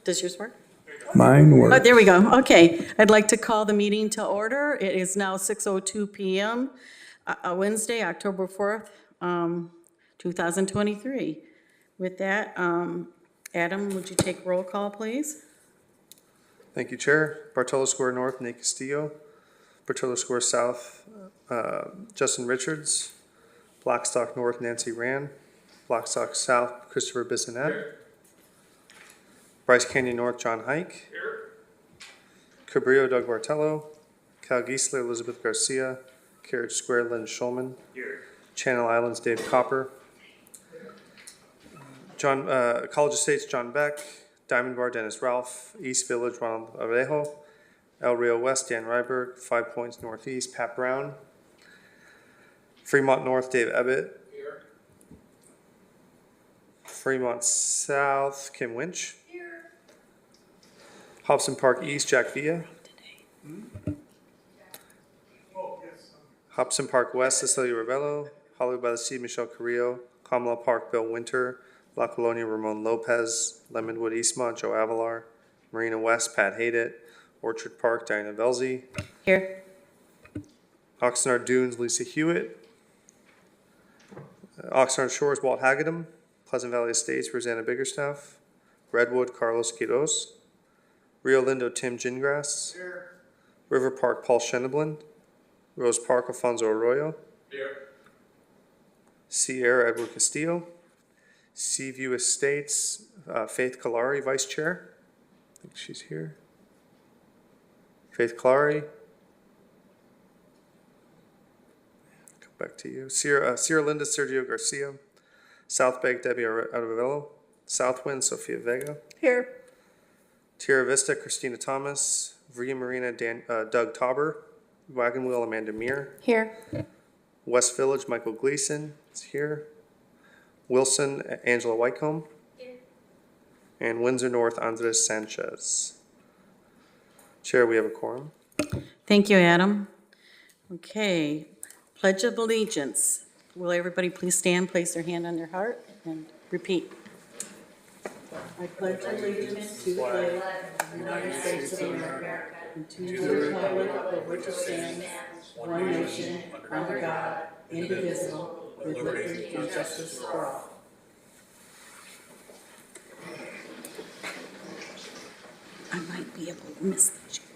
Does yours work? Mine Oh, works. there we go. Okay. I'd like to call the meeting to order. It is now 6:02 PM, Wednesday, October 4th, 2023. With that, Adam, would you take roll call, please? Thank you, Chair. Bartolo Square North, Nate Castillo. Bartolo Square South, Justin Richards. Blackstock North, Nancy Rand. Blackstock South, Christopher Bissonette. Bryce Canyon North, John Hike. Cabrillo, Doug Bartello. Cal Geisler, Elizabeth Garcia. Carriage Square, Lynn Schulman. Channel Islands, Dave Copper. College Estates, John Beck. Diamond Bar, Dennis Ralph. East Village, Ronald Arejo. El Rio West, Dan Ryberg. 5 Points Northeast, Pat Brown. Fremont North, Dave Ebbett. Fremont South, Kim Winch. Hobson Park East, Jack Villa. Hobson Park West, Cecilia Ravello. Hollywood by the Sea, Michelle Carrillo. Kamala Park, Bill Winter. La Colonia, Ramon Lopez. Lemonwood Eastmont, Joe Avalar. Marina West, Pat Haydett. Orchard Park, Diana Velzy. Here. Oxnard Dunes, Lisa Hewitt. Oxnard Shores, Walt Hagedum. Pleasant Valley Estates, Rosanna Biggerstaff. Redwood, Carlos Quiroz. Rio Lindo, Tim Gingras. River Park, Paul Sheneblin. Rose Park, Alfonso Arroyo. Sierra, Edward Castillo. Seaview Estates, Faith Kalari, Vice Chair. I think she's here. Faith Kalari. Come back to you. Sierra Linda, Sergio Garcia. South Bank, Debbie Arevelo. Southwind, Sofia Vega. Here. Tierra Vista, Christina Thomas. Villa Marina, Doug Tauber. Wagon Wheel, Amanda Meir. Here. West Village, Michael Gleason is here. Wilson, Angela Whitecomb. Here. And Windsor North, Andres Sanchez. Chair, we have a quorum. Thank you, Adam. Okay. Pledge of Allegiance. Will everybody please stand, place their hand on their heart, and repeat. I pledge allegiance to the flag of the United States of America and to the republic for which it stands, one nation, under God, indivisible, with liberty and justice for all. I might be able to miss the chair.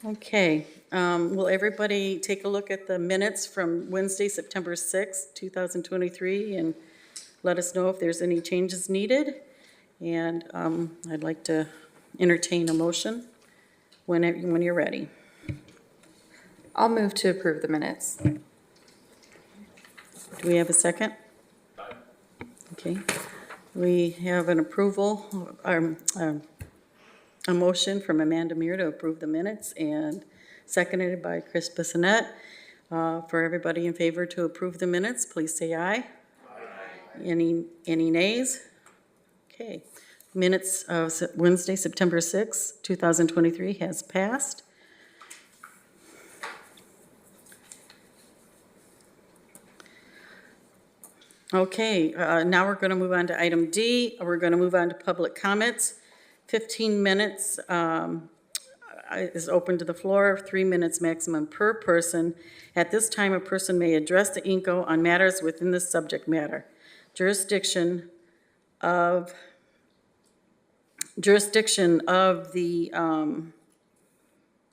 Okay. Will everybody take a look at the minutes from Wednesday, September 6th, 2023, and let us know if there's any changes needed? And I'd like to entertain a motion when you're ready. I'll move to approve the minutes. Do we have a second? Okay. We have an approval, a motion from Amanda Meir to approve the minutes, and seconded by Chris Bissonette. For everybody in favor to approve the minutes, please say aye. Aye. Any nays? Okay. Minutes of Wednesday, September 6, 2023 has passed. Okay, now we're going to move on to item D. We're going to move on to public comments. 15 minutes is open to the floor, 3 minutes maximum per person. At this time, a person may address the INCO on matters within the subject matter. Jurisdiction of the, of the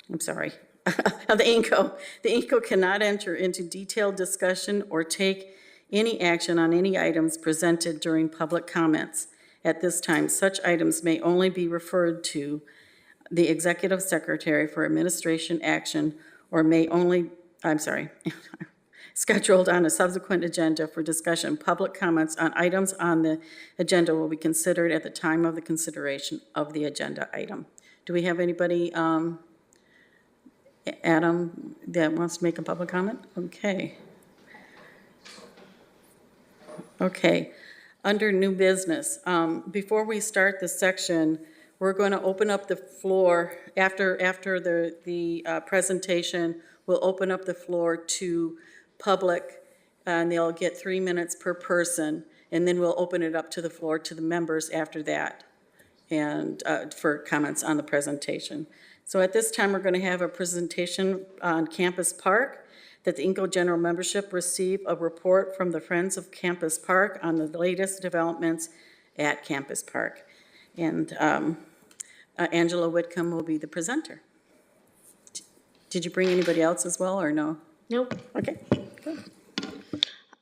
INCO. The INCO cannot enter into detailed discussion or take any action on any items presented during public comments. At this time, such items may only be referred to the executive secretary for administration action or may only, scheduled on a subsequent agenda for discussion. Public comments on items on the agenda will be considered at the time of the consideration of the agenda item. Do we have anybody, Adam, that wants to make a public comment? Okay. Okay. Under new business, before we start this section, we're going to open up the floor after the presentation. We'll open up the floor to public, and they'll get 3 minutes per person. and then we'll open it up to the floor to the members after that and for comments on the presentation. So at this time, we're going to have a presentation on Campus Park, that the INCO General Membership receive a report from the Friends of Campus Park on the latest developments at Campus Park. And Angela Whitcomb will be the presenter. Did you bring anybody else as well, or no? Nope. Okay.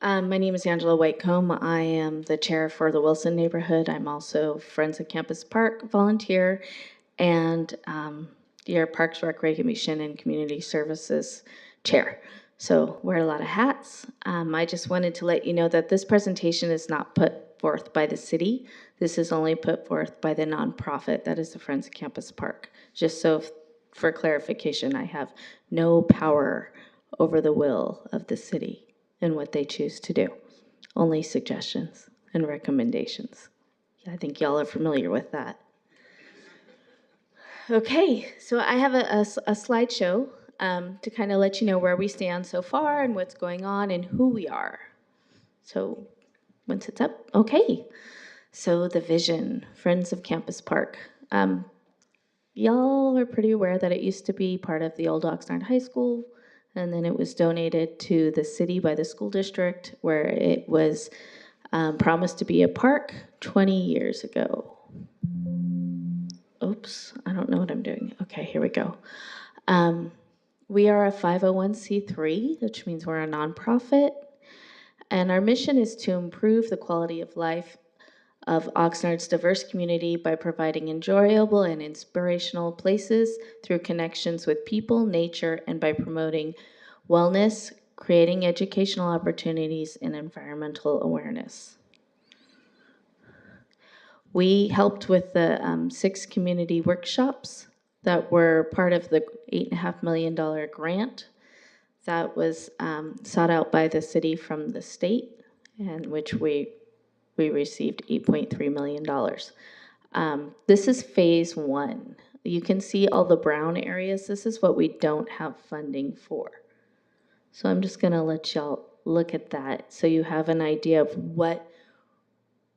My name is Angela Whitecomb. I am the chair for the Wilson neighborhood. I'm also Friends of Campus Park volunteer and your Parks Recreation and Community Services chair. So wear a lot of hats. I just wanted to let you know that this presentation is not put forth by the city. This is only put forth by the nonprofit that is the Friends of Campus Park. Just so for clarification, I have no power over the will of the city and what they choose to do. Only suggestions and recommendations. I think y'all are familiar with that. Okay, so I have a slideshow to kind of let you know where we stand so far and what's going on and who we are. So once it's up, okay. So the vision, Friends of Campus Park. Y'all are pretty aware that it used to be part of the old Oxnard High School, and then it was donated to the city by the school district, where it was promised to be a park 20 years ago. Oops, I don't know what I'm doing. Okay, here we go. We are a 501c3, which means we're a nonprofit, and our mission is to improve the quality of life of Oxnard's diverse community by providing enjoyable and inspirational places through connections with people, nature, and by promoting wellness, creating educational opportunities, and environmental awareness. We helped with the 6 community workshops that were part of the $8.5 million grant that was sought out by the city from the state, and which we received $8.3 million. This is phase 1. You can see all the brown areas. This is what we don't have funding for. So I'm just going to let y'all look at that so you have an idea of what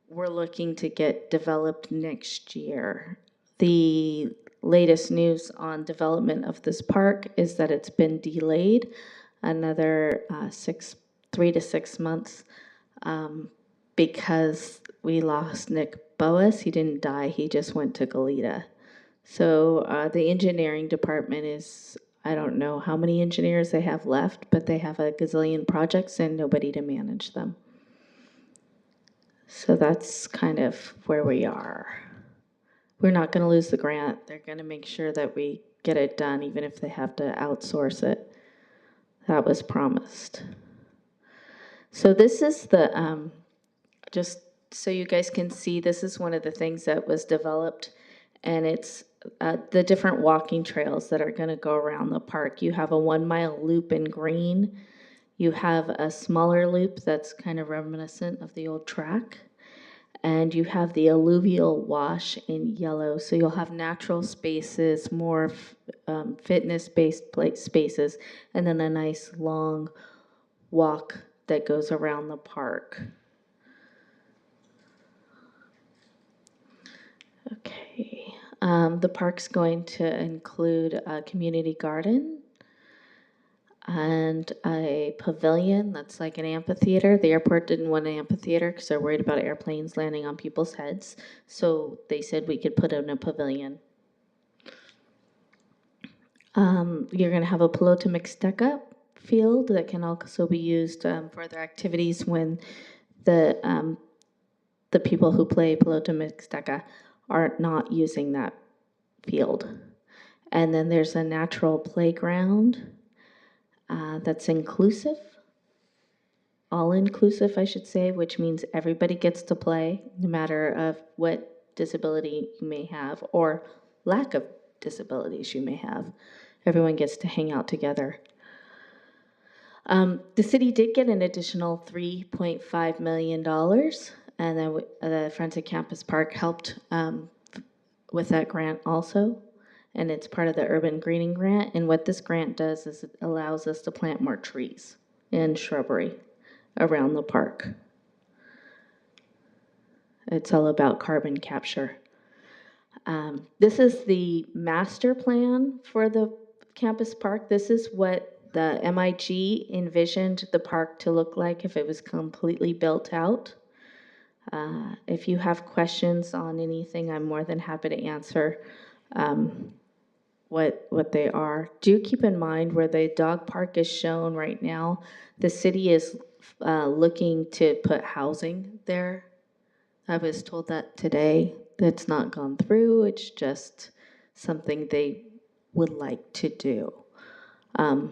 we're looking to get developed next year. The latest news on development of this park is that it's been delayed another 3 to 6 months because we lost Nick Boas. He didn't die, he just went to Goleta. So the engineering department is, I don't know how many engineers they have left, but they have a gazillion projects and nobody to manage them. So that's kind of where we are. We're not going to lose the grant. They're going to make sure that we get it done, even if they have to outsource it. That was promised. So this is the, just so you guys can see, this is one of the things that was developed, and it's the different walking trails that are going to go around the park. You have a 1-mile loop in green. You have a smaller loop that's kind of reminiscent of the old track. And you have the alluvial wash in yellow. So you'll have natural spaces, more fitness-based spaces, and then a nice long walk that goes around the park. Okay. The park's going to include a community garden and a pavilion that's like an amphitheater. The airport didn't want an amphitheater because they're worried about airplanes landing on people's heads. So they said we could put in a pavilion. You're going to have a pelota mixteca field that can also be used for other activities when the people who play pelota mixteca are not using that field. And then there's a natural playground that's inclusive, all-inclusive, I should say, which means everybody gets to play, no matter of what disability you may have or lack of disabilities you may have. Everyone gets to hang out together. The city did get an additional $3.5 million, and then the Friends of Campus Park helped with that grant also. And it's part of the urban greening grant. And what this grant does is it allows us to plant more trees and shrubbery around the park. It's all about carbon capture. This is the master plan for the campus park. This is what the MIG envisioned the park to look like if it was completely built out. If you have questions on anything, I'm more than happy to answer what they are. Do keep in mind where the dog park is shown right now, the city is looking to put housing there. I was told that today. That's not gone through. It's just something they would like to do. I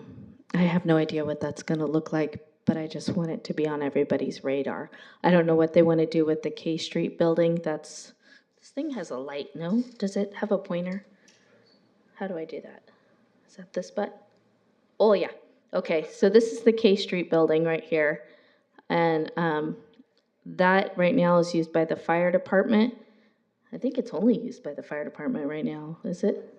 have no idea what that's going to look like, but I just want it to be on everybody's radar. I don't know what they want to do with the K Street building. This thing has a light, no? Does it have a pointer? How do I do that? Is that this button? Oh, yeah. Okay, so this is the K Street building right here. And that right now is used by the fire department. I think it's only used by the fire department right now, is it?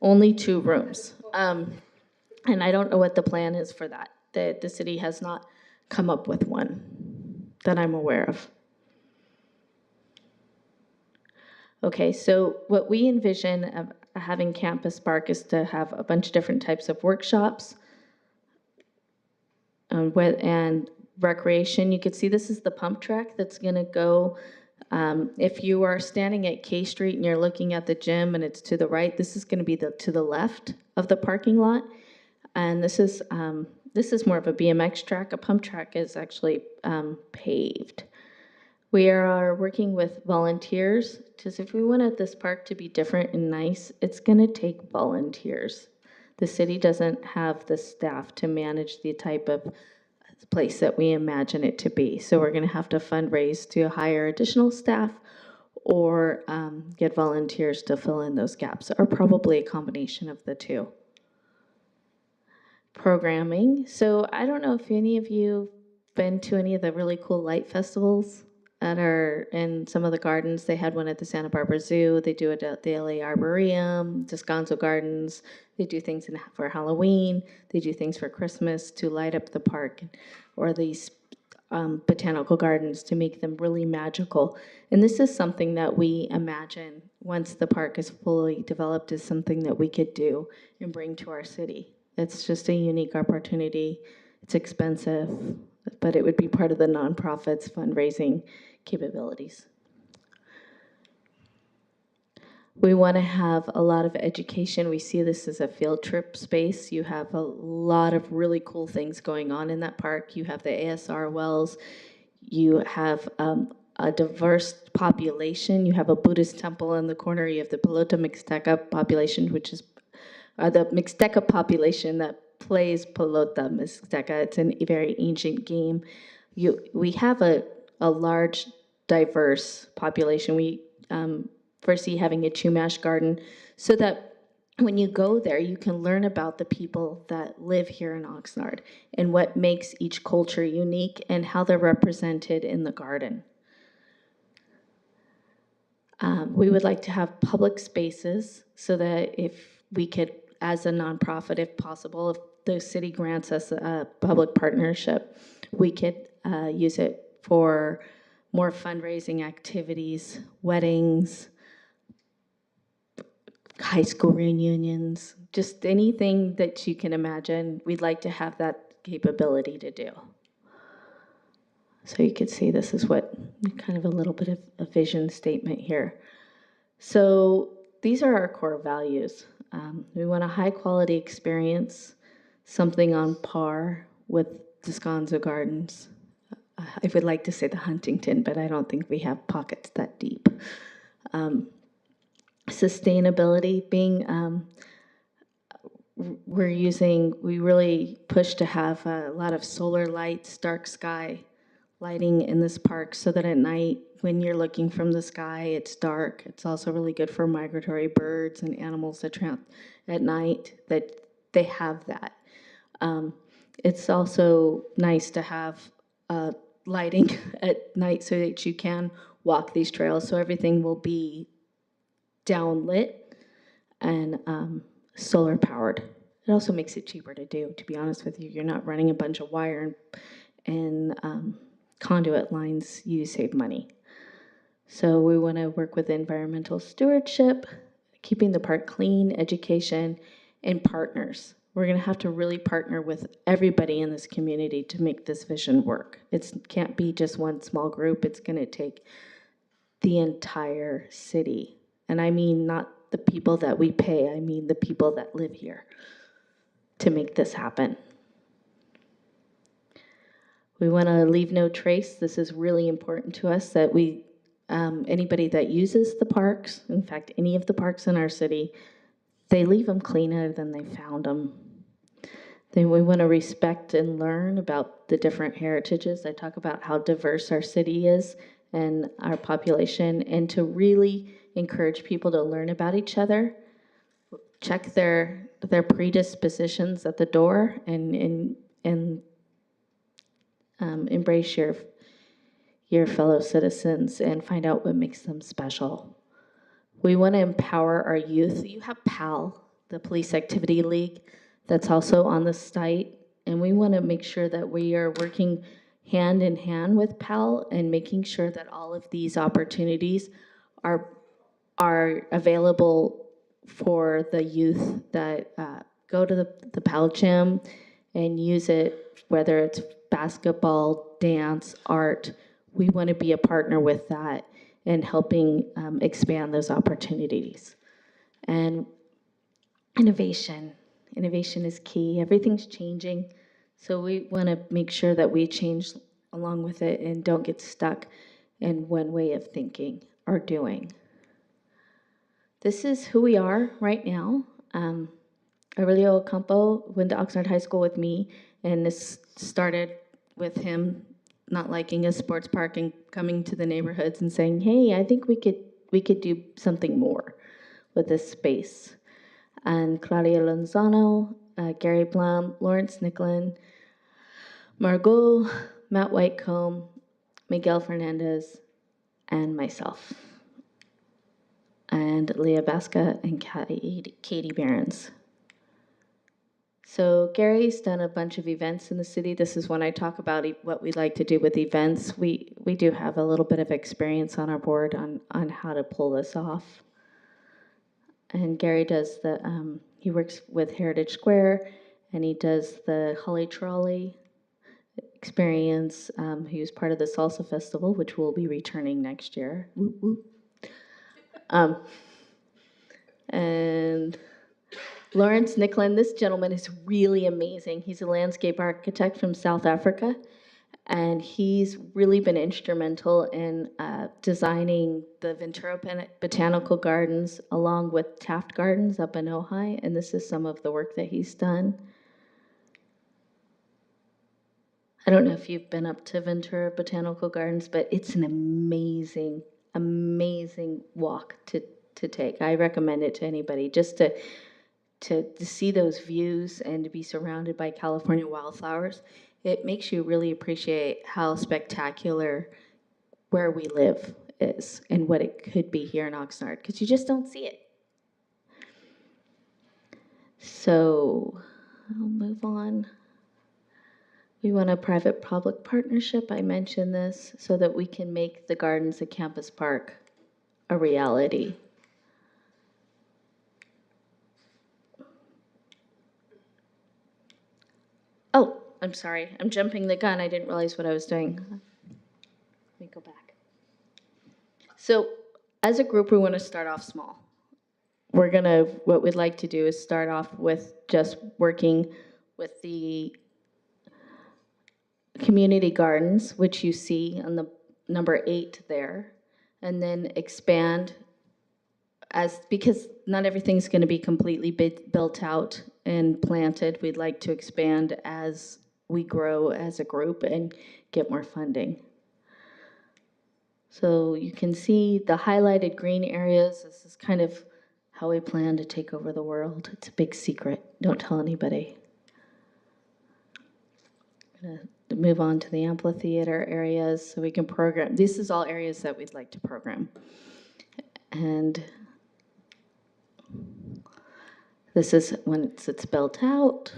Only 2 rooms. And I don't know what the plan is for that. The city has not come up with one that I'm aware of. Okay, so what we envision of having Campus Park is to have a bunch of different types of workshops and recreation. You can see this is the pump track that's going to go. If you are standing at K Street and you're looking at the gym and it's to the right, this is going to be to the left of the parking lot. And this is more of a BMX track. A pump track is actually paved. We are working with volunteers, because if we wanted this park to be different and nice, it's going to take volunteers. The city doesn't have the staff to manage the type of place that we imagine it to be. So we're going to have to fundraise to hire additional staff or get volunteers to fill in those gaps, or probably a combination of the two. Programming. So I don't know if any of you been to any of the really cool light festivals that are in some of the gardens. They had one at the Santa Barbara Zoo. They do it at the LA Arboretum, Descanso Gardens. They do things for Halloween. They do things for Christmas to light up the park, or these botanical gardens to make them really magical. And this is something that we imagine, once the park is fully developed, is something that we could do and bring to our city. It's just a unique opportunity. It's expensive, but it would be part of the nonprofit's fundraising capabilities. We want to have a lot of education. We see this as a field trip space. You have a lot of really cool things going on in that park. You have the ASR wells. You have a diverse population. You have a Buddhist temple in the corner. You have the Pelota Mixteca population, which is the Mixteca population that plays Pelota Mixteca. It's a very ancient game. We have a large, diverse population. We foresee having a Chumash garden so that when you go there, you can learn about the people that live here in Oxnard and what makes each culture unique and how they're represented in the garden. We would like to have public spaces so that if we could, as a nonprofit, if possible, if the city grants us a public partnership, we could use it for more fundraising activities, weddings, high school reunions, just anything that you can imagine. We'd like to have that capability to do. So you could see this is what kind of a little bit of a vision statement here. So these are our core values. We want a high quality experience, something on par with Descanso Gardens. I would like to say the Huntington, but I don't think we have pockets that deep. Sustainability being, we really push to have a lot of solar lights, dark sky lighting in this park so that at night when you're looking from the sky, it's dark. It's also really good for migratory birds and animals that tramp at night, that they have that. It's also nice to have lighting at night so that you can walk these trails. So everything will be downlit and solar powered. It also makes it cheaper to do, to be honest with you. You're not running a bunch of wire and conduit lines. You save money. So we want to work with environmental stewardship, keeping the park clean, education, and partners. We're going to have to really partner with everybody in this community to make this vision work. It can't be just one small group. It's going to take the entire city. And I mean not the people that we pay, I mean the people that live here to make this happen. We want to leave no trace. This is really important to us that we, anybody that uses the parks, in fact, any of the parks in our city, they leave them cleaner than they found them. Then we want to respect and learn about the different heritages. I talk about how diverse our city is and our population, and to really encourage people to learn about each other, check their predispositions at the door, and embrace your fellow citizens and find out what makes them special. We want to empower our youth. You have PAL, the Police Activity League, that's also on the site, and we want to make sure that we are working hand in hand with PAL and making sure that all of these opportunities are available for the youth that go to the PAL gym and use it, whether it's basketball, dance, art. We want to be a partner with that and helping expand those opportunities. And innovation is key. Everything's changing, so we want to make sure that we change along with it and don't get stuck in one way of thinking or doing. This is who we are right now. Aurelio Ocampo went to Oxnard High School with me, and this started with him not liking a sports park and coming to the neighborhoods and saying, hey, I think we could do something more with this space. And Claudia Lozano, Gary Blum, Lawrence Nicklin, Margot, Matt Whitecomb, Miguel Fernandez, and myself, and Leah Basca and Katie Behrens. So Gary's done a bunch of events in the city. This is when I talk about what we like to do with events. We do have a little bit of experience on our board on how to pull this off. And Gary does he works with Heritage Square, and he does the Holly Trolley experience. He was part of the Salsa Festival, which will be returning next year. Whoop, whoop. And Lawrence Nicklin, this gentleman is really amazing. He's a landscape architect from South Africa, and he's really been instrumental in designing the Ventura Botanical Gardens along with Taft Gardens up in Ojai, and this is some of the work that he's done. I don't know if you've been up to Ventura Botanical Gardens, but it's an amazing, amazing walk to take. I recommend it to anybody, just to see those views and to be surrounded by California wildflowers. It makes you really appreciate how spectacular where we live is and what it could be here in Oxnard, because you just don't see it. So I'll move on. We want a private-public partnership. I mentioned this so that we can make the Gardens at Campus Park a reality. Oh, I'm sorry. I'm jumping the gun. I didn't realize what I was doing. Let me go back. So as a group, we want to start off small. What we'd like to do is start off with just working with the community gardens, which you see on the number 8 there, and then expand because not everything's going to be completely built out and planted. We'd like to expand as we grow as a group and get more funding. So you can see the highlighted green areas. This is kind of how we plan to take over the world. It's a big secret. Don't tell anybody. I'm going to move on to the amphitheater areas so we can program. This is all areas that we'd like to program. And this is when it's built out.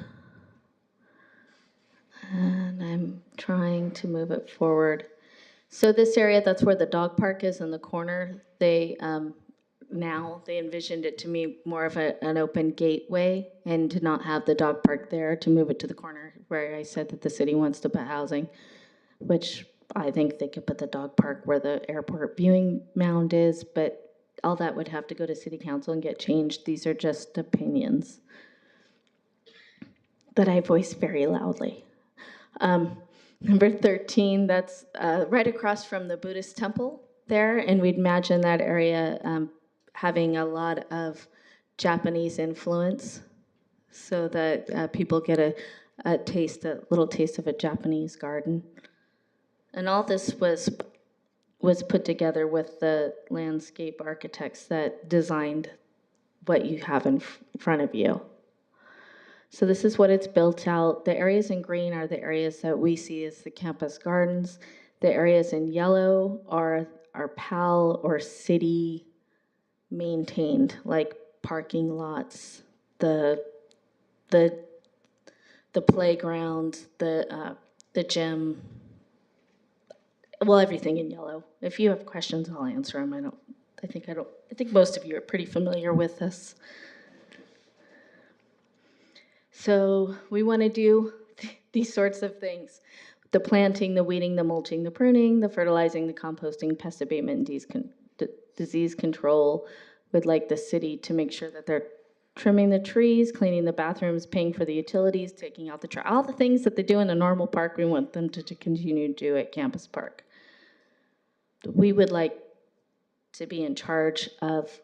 And I'm trying to move it forward. So this area, that's where the dog park is in the corner. Now they envisioned it to be more of an open gateway and to not have the dog park there, to move it to the corner where I said that the city wants to put housing, which I think they could put the dog park where the airport viewing mound is, but all that would have to go to city council and get changed. These are just opinions that I voice very loudly. Number 13, that's right across from the Buddhist temple there, and we'd imagine that area having a lot of Japanese influence so that people get a little taste of a Japanese garden. And all this was put together with the landscape architects that designed what you have in front of you. So this is what it's built out. The areas in green are the areas that we see as the campus gardens. The areas in yellow are PAL or city maintained, like parking lots, the playground, the gym. Well, everything in yellow. If you have questions, I'll answer them. I think most of you are pretty familiar with this. So we want to do these sorts of things: the planting, the weeding, the mulching, the pruning, the fertilizing, the composting, pest abatement, disease control. We'd like the city to make sure that they're trimming the trees, cleaning the bathrooms, paying for the utilities, taking out the trash. All the things that they do in a normal park, we want them to continue to do at Campus Park. We would like to be in charge of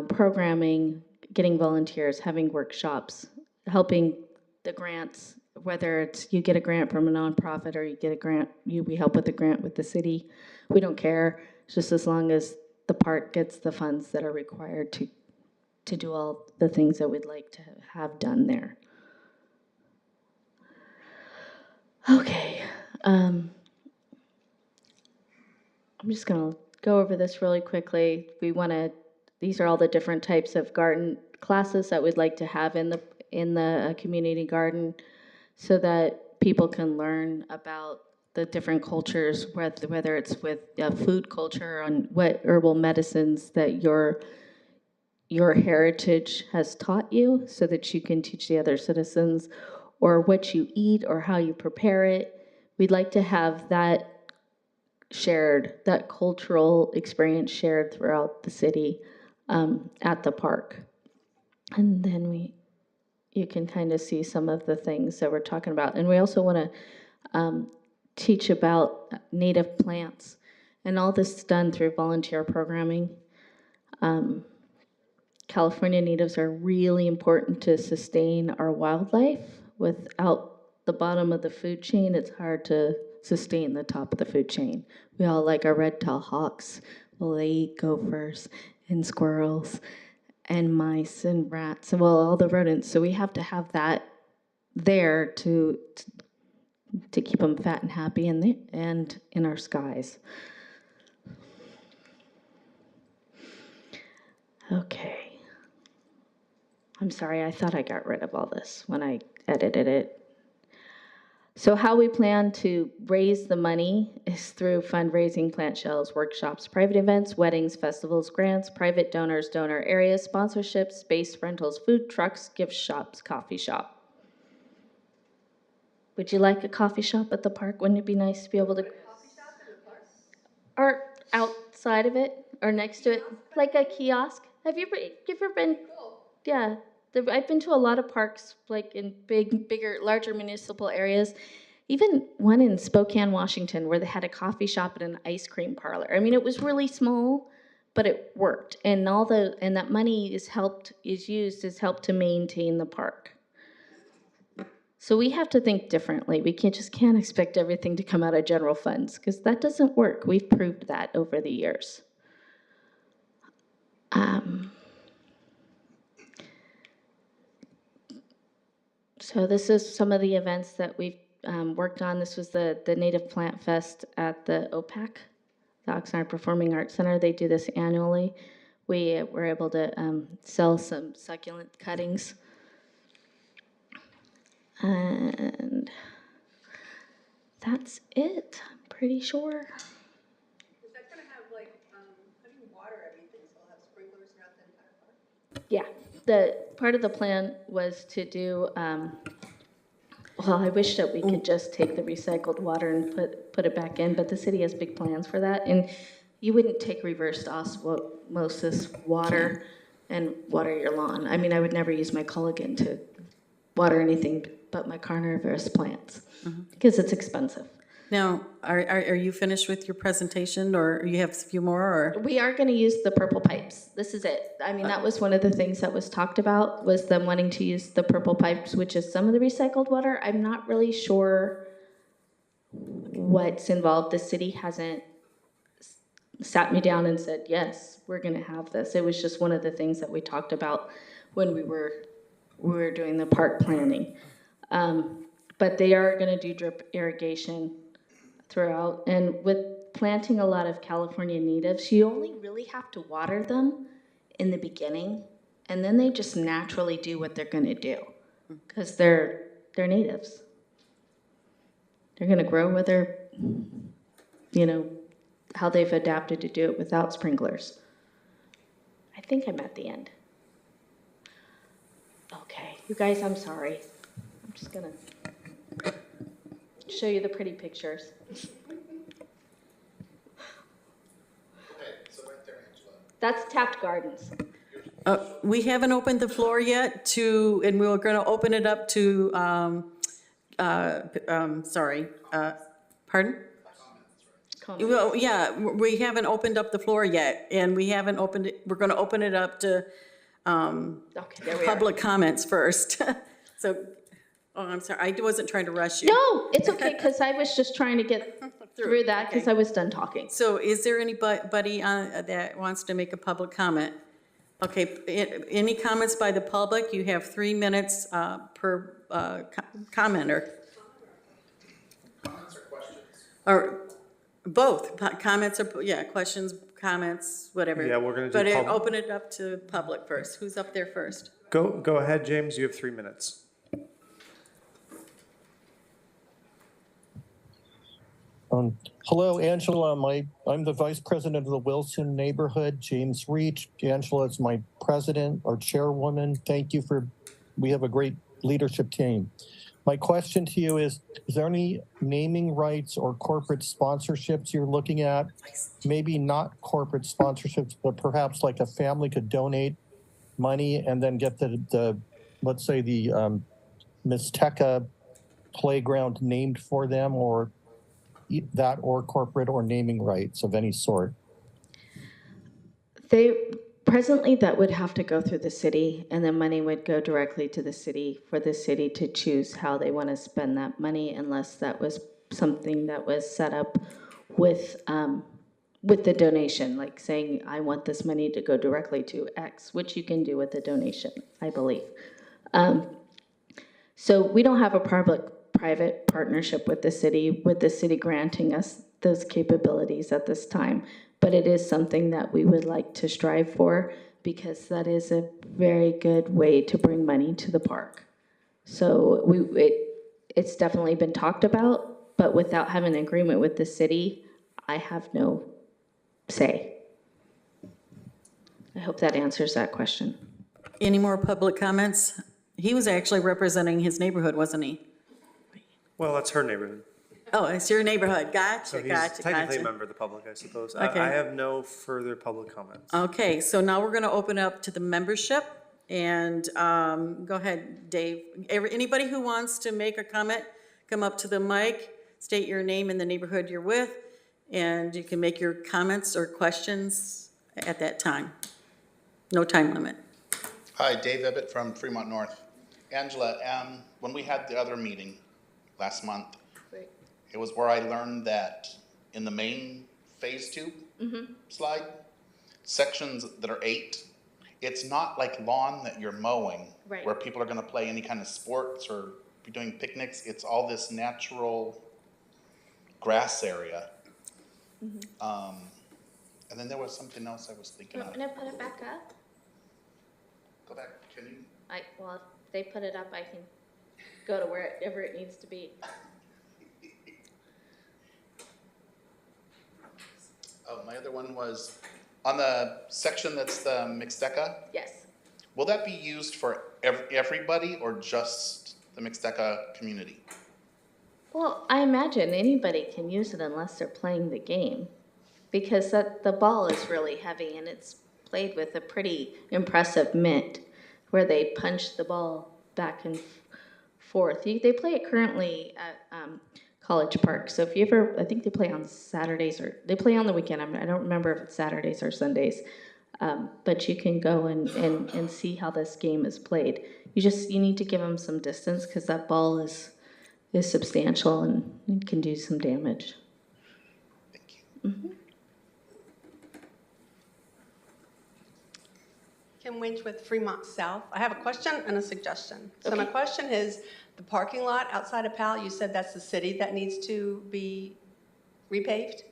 programming, getting volunteers, having workshops, helping the grants, whether it's you get a grant from a nonprofit or you get a grant, we help with the grant with the city. We don't care, just as long as the park gets the funds that are required to do all the things that we'd like to have done there. Okay. I'm just gonna go over this really quickly. These are all the different types of garden classes that we'd like to have in the community garden, so that people can learn about the different cultures, whether it's with food culture on what herbal medicines that your heritage has taught you, so that you can teach the other citizens, or what you eat or how you prepare it. We'd like to have that shared, that cultural experience shared throughout the city at the park. And then you can kind of see some of the things that we're talking about. And we also want to teach about native plants, and all this is done through volunteer programming. California natives are really important to sustain our wildlife. Without the bottom of the food chain, it's hard to sustain the top of the food chain. We all like our red-tailed hawks. Well, they eat gophers and squirrels and mice and rats, and well, all the rodents. So we have to have that there to keep them fat and happy and in our skies. Okay. I'm sorry, I thought I got rid of all this when I edited it. So how we plan to raise the money is through fundraising, plant shells, workshops, private events, weddings, festivals, grants, private donors, donor areas, sponsorships, space rentals, food trucks, gift shops, coffee shop. Would you like a coffee shop at the park? Wouldn't it be nice to be able to? Coffee shop at the park? Or outside of it, or next to it, like a kiosk. Have you ever been? Cool. Yeah. I've been to a lot of parks, like in bigger, larger municipal areas. Even one in Spokane, Washington, where they had a coffee shop and an ice cream parlor. I mean, it was really small, but it worked. And that money is helped to maintain the park. So we have to think differently. We can't expect everything to come out of general funds, because that doesn't work. We've proved that over the years. So this is some of the events that we've worked on. This was the Native Plant Fest at the OPAC, the Oxnard Performing Arts Center. They do this annually. We were able to sell some succulent cuttings. And that's it, I'm pretty sure. Yeah, the, part of the plan was to do, well, I wish that we could just take the recycled water and put it back in, but the city has big plans for that. And you wouldn't take reverse osmosis water and water your lawn. I mean, I would never use my Culligan to water anything but my carnivorous plants, because it's expensive. Now, are you finished with your presentation, or you have a few more, or? We are gonna use the purple pipes. This is it. I mean, that was one of the things that was talked about, was them wanting to use the purple pipes, which is some of the recycled water. I'm not really sure what's involved. The city hasn't sat me down and said, yes, we're gonna have this. It was just one of the things that we talked about when we were doing the park planning. But they are gonna do drip irrigation throughout, and with planting a lot of California natives, you only really have to water them in the beginning, and then they just naturally do what they're gonna do, because they're natives. They're gonna grow whether, you know, how they've adapted to do it without sprinklers. I think I'm at the end. Okay, you guys, I'm sorry. I'm just gonna show you the pretty pictures. That's Taft Gardens. We haven't opened the floor yet and we were going to open it up to, pardon? Well, yeah, we haven't opened up the floor yet, and we haven't opened it, we're going to open it up to Okay, there we are. public comments first. So, I'm sorry, I wasn't trying to rush you. No, it's okay, because I was just trying to get through that, because I was done talking. So is there anybody that wants to make a public comment? Okay, any comments by the public? You have 3 minutes per commenter. Comments or questions? Or both, comments or, yeah, questions, comments, whatever. Yeah, we're gonna do But public. open it up to public first. Who's up there first? Go ahead, James, you have 3 minutes. Hello, Angela. I'm the vice president of the Wilson neighborhood, James Reach. Angela is my president or chairwoman. Thank you we have a great leadership team. My question to you is there any naming rights or corporate sponsorships you're looking at? Maybe not corporate sponsorships, but perhaps like a family could donate money and then get the let's say the Mixteca playground named for them, or that, or corporate or naming rights of any sort? Presently, that would have to go through the city, and the money would go directly to the city for the city to choose how they want to spend that money, unless that was something that was set up with the donation, like saying, I want this money to go directly to X, which you can do with the donation, I believe. So we don't have a public-private partnership with the city granting us those capabilities at this time. But it is something that we would like to strive for, because that is a very good way to bring money to the park. So it's definitely been talked about, but without having an agreement with the city, I have no say. I hope that answers that question. Any more public comments? He was actually representing his neighborhood, wasn't he? Well, that's her neighborhood. Oh, it's your neighborhood. Gotcha, So he's gotcha, technically a gotcha. member of the public, I suppose. Okay. I have no further public comments. Okay, so now we're going to open up to the membership. And go ahead, Dave. Anybody who wants to make a comment, come up to the mic, state your name and the neighborhood you're with, and you can make your comments or questions at that time. No time limit. Hi, Dave Ebbett from Fremont North. Angela, when we had the other meeting last month, it was where I learned that in the main phase 2 slide, sections that are 8, it's not like lawn that you're mowing, Right. where people are gonna play any kind of sports or be doing picnics. It's all this natural grass area. And then there was something else I was thinking You want of. me to put it back up? Go back, can you? Well, if they put it up, I can go to wherever it needs to be. Oh, my other one was on the section that's the Mixteca. Yes. Will that be used for everybody or just the Mixteca community? Well, I imagine anybody can use it unless they're playing the game, because the ball is really heavy and it's played with a pretty impressive mitt where they punch the ball back and forth. They play it currently at College Park. So if you ever, I think they play on Saturdays or they play on the weekend. I don't remember if it's Saturdays or Sundays. But you can go and see how this game is played. You need to give them some distance because that ball is substantial and it can do some damage. Thank you. Kim Winch with Fremont South. I have a question and a suggestion. So my Okay. question is, the parking lot outside of Powell, you said that's the city that needs to be repaved?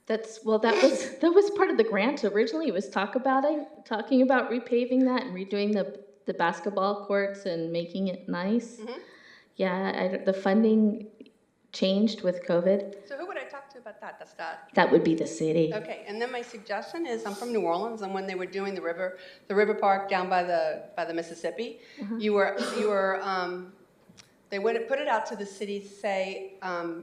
That was part of the grant originally. It was talking about repaving that and redoing the basketball courts and making it nice. Mhm. Yeah, the funding changed with COVID. So who would I talk to about that? That's not, That would be the city. okay. And then my suggestion is, I'm from New Orleans, and when they were doing the river park down by the Mississippi, they would put it out to the city, say,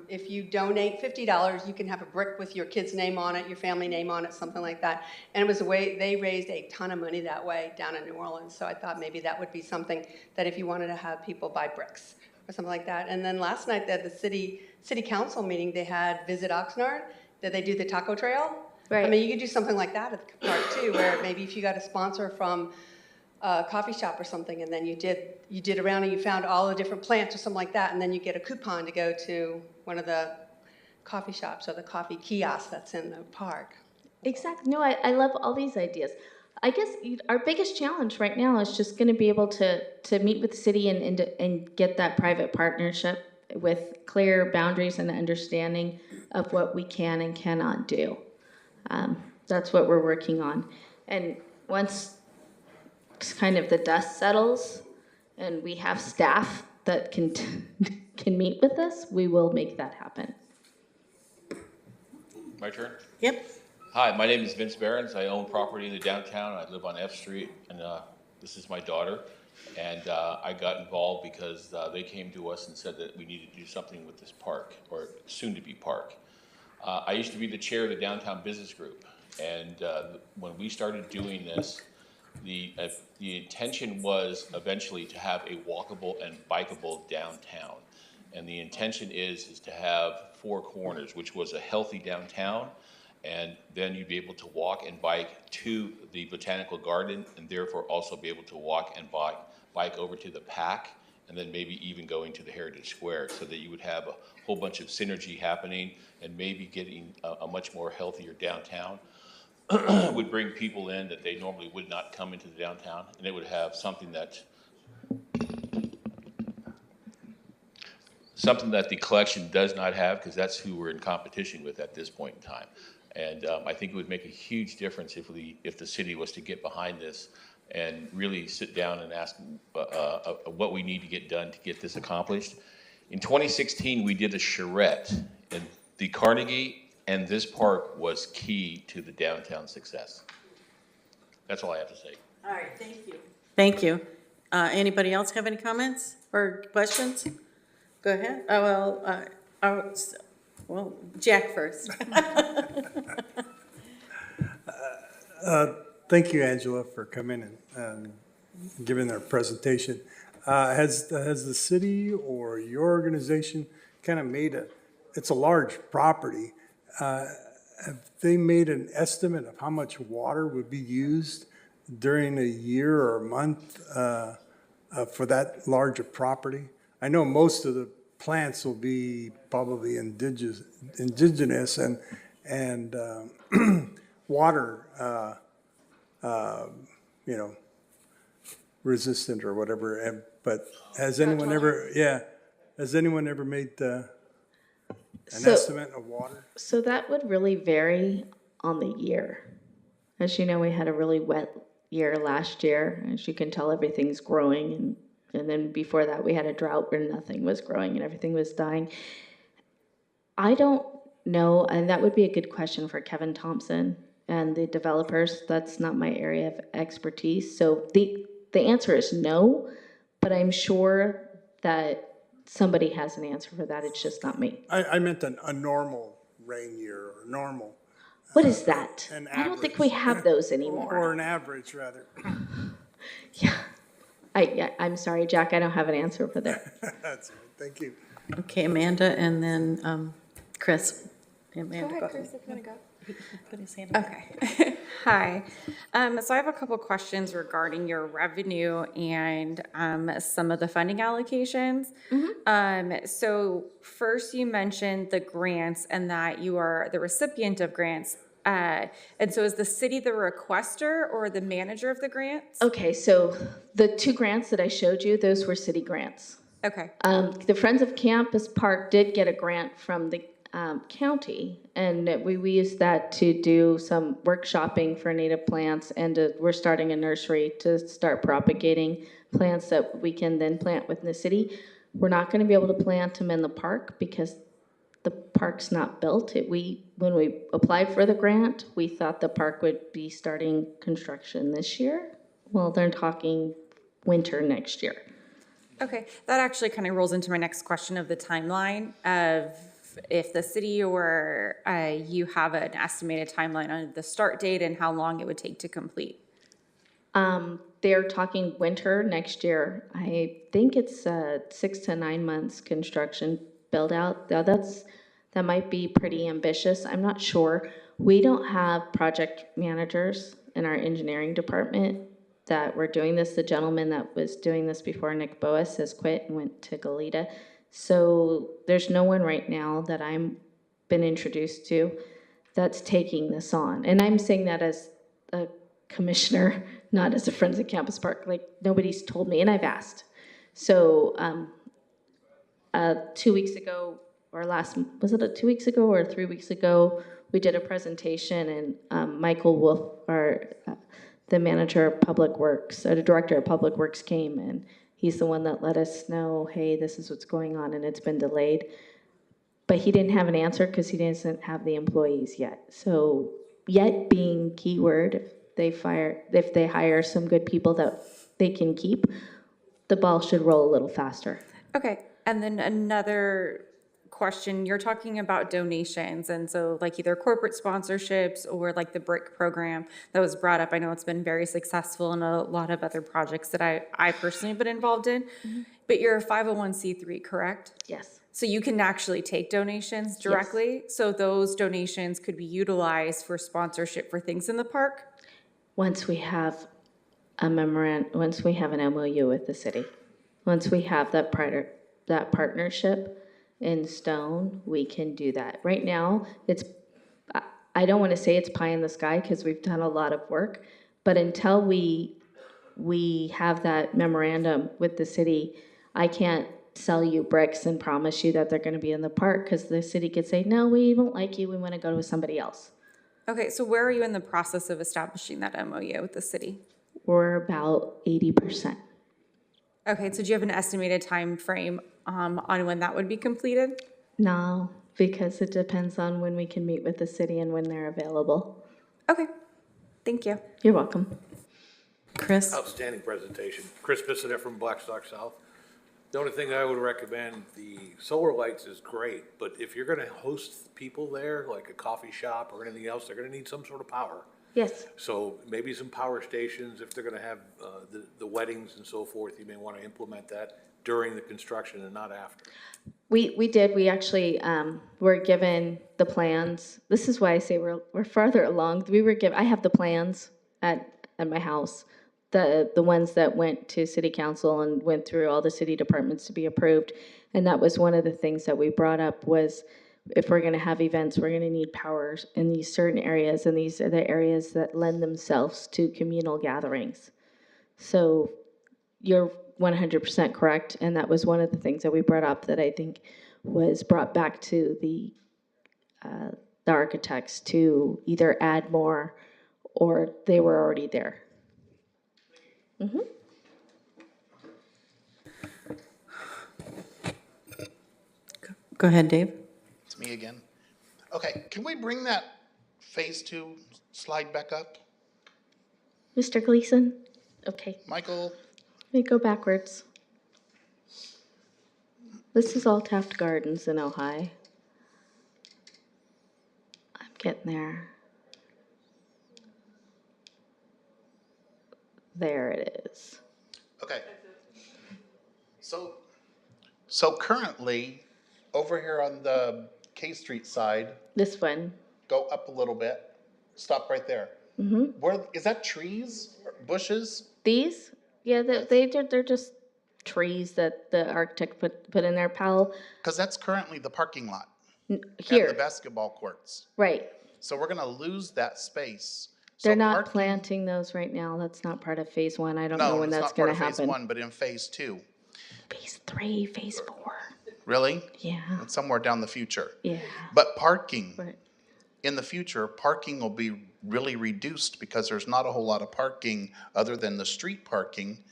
if you donate $50, you can have a brick with your kid's name on it, your family name on it, something like that. And it was a way, they raised a ton of money that way down in New Orleans. So I thought maybe that would be something that if you wanted to have people buy bricks or something like that. And then last night at the city council meeting, they had Visit Oxnard, that they do the taco trail. Right. I mean, you could do something like that at the park too, where maybe if you got a sponsor from a coffee shop or something, and then you did around and you found all the different plants or something like that, and then you get a coupon to go to one of the coffee shops or the coffee kiosk that's in the park. Exactly. No, I love all these ideas. I guess our biggest challenge right now is just going to be able to meet with the city and get that private partnership with clear boundaries and understanding of what we can and cannot do. That's what we're working on. And once kind of the dust settles and we have staff that can meet with us, we will make that happen. My turn? Yep. Hi, my name is Vince Behrens. I own property in the downtown. I live on F Street, and this is my daughter. And I got involved because they came to us and said that we needed to do something with this park, or soon-to-be park. I used to be the chair of the downtown business group, and when we started doing this, the intention was eventually to have a walkable and bikeable downtown. And the intention is to have four corners, which was a healthy downtown, and then you'd be able to walk and bike to the botanical garden, and therefore also be able to walk and bike over to the PAC, and then maybe even going to the Heritage Square, so that you would have a whole bunch of synergy happening and maybe getting a much more healthier downtown. Would bring people in that they normally would not come into the downtown, and it would have something that the collection does not have, because that's who we're in competition with at this point in time. And I think it would make a huge difference if the city was to get behind this and really sit down and ask what we need to get done to get this accomplished. In 2016, we did a charrette, and the Carnegie and this park was key to the downtown success. That's all I have to say. All right, thank you. Thank you. Anybody else have any comments or questions? Go ahead. Well, Jack first. Thank you, Angela, for coming and giving their presentation. Has the city or your organization kind of it's a large property, have they made an estimate of how much water would be used during a year or a month for that large a property? I know most of the plants will be probably indigenous and water, resistant or whatever. But has anyone ever made an estimate of water? So that would really vary on the year. As you know, we had a really wet year last year. As you can tell, everything's growing. And then before that, we had a drought where nothing was growing and everything was dying. I don't know, and that would be a good question for Kevin Thompson and the developers. That's not my area of expertise. So the answer is no, but I'm sure that somebody has an answer for that. It's just not me. I meant a normal rain year or normal. What is that? An I don't think we average. have those Or anymore. an average, rather. Yeah. I'm sorry, Jack, I don't have an answer for that. That's it. Thank you. Okay, Amanda, and then Chris. Amanda, Go ahead, Chris, if you want to go. He put his hand up. Okay. Hi. So I have a couple questions regarding your revenue and some of the funding allocations. So first you mentioned the grants and that you are the recipient of grants. And so is the city the requester or the manager of the grants? Okay, so the 2 grants that I showed you, those were city grants. Okay. The Friends of Campus Park did get a grant from the county, and we used that to do some workshopping for native plants, and we're starting a nursery to start propagating plants that we can then plant within the city. We're not going to be able to plant them in the park because the park's not built. When we applied for the grant, we thought the park would be starting construction this year. Well, they're talking winter next year. Okay, that actually kind of rolls into my next question of the timeline of if the city or you have an estimated timeline on the start date and how long it would take to complete. They're talking winter next year. I think it's 6 to 9 months construction build out. Now that might be pretty ambitious. I'm not sure. We don't have project managers in our engineering department that were doing this. The gentleman that was doing this before Nick Boas has quit and went to Goleta. So there's no one right now that I'm been introduced to that's taking this on. And I'm saying that as a commissioner, not as a Friends of Campus Park. Like, nobody's told me, and I've asked. So 2 weeks ago, or was it 2 weeks ago or 3 weeks ago, we did a presentation, and Michael Wolf, the manager of Public Works, or the director of Public Works came, and he's the one that let us know, hey, this is what's going on, and it's been delayed. But he didn't have an answer because he doesn't have the employees yet. So yet being keyword, if they hire some good people that they can keep, the ball should roll a little faster. Okay, and then another question, you're talking about donations, and so like either corporate sponsorships or like the BRIC program that was brought up. I know it's been very successful in a lot of other projects that I personally have been involved in, but you're a 501c3, correct? Yes. So you can actually take donations directly? So those donations could be utilized for sponsorship for things in the park? Once we have once we have an MOU with the city, once we have that partnership in stone, we can do that. Right now, I don't want to say it's pie in the sky because we've done a lot of work, but until we have that memorandum with the city, I can't sell you bricks and promise you that they're going to be in the park because the city could say, no, we don't like you, we want to go with somebody else. Okay, so where are you in the process of establishing that MOU with the city? We're about 80%. Okay, so do you have an estimated time frame on when that would be completed? No, because it depends on when we can meet with the city and when they're available. Okay, thank you. You're welcome. Chris? Outstanding presentation. Chris Bissonette from Blackstock South. The only thing I would recommend, the solar lights is great, but if you're gonna host people there, like a coffee shop or anything else, they're gonna need some sort of power. Yes. So maybe some power stations, if they're gonna have the weddings and so forth, you may wanna implement that during the construction and not after. We did. We actually were given the plans. This is why I say we're farther along. I have the plans at my house, the ones that went to city council and went through all the city departments to be approved. And that was one of the things that we brought up was if we're going to have events, we're going to need power in these certain areas, and these are the areas that lend themselves to communal gatherings. So you're 100% correct, and that was one of the things that we brought up that I think was brought back to the architects to either add more or they were already there. Mm-hmm. Go ahead, Dave. It's me again. Okay, can we bring that phase 2 slide back up? Mr. Gleason? Okay, Michael, let me go backwards. This is all Taft Gardens in Ojai. I'm getting there. There it is. okay. So currently, over here on the K Street side, This one. go up a little bit, stop right there. Mm-hmm. Where, is that trees, or bushes? These? Yeah, they're just trees that the architect put in there, Powell. Because that's currently the parking lot and the Here, basketball courts. right. So we're gonna lose that space. So They're not parking- planting those right now. That's not part of phase one. I don't know No, when it's that's not part gonna of phase happen. one, but in phase two. Phase three, phase four. Really? Yeah, It's somewhere down the future. yeah. But parking, Right. in the future, parking will be really reduced because there's not a whole lot of parking other than the street parking.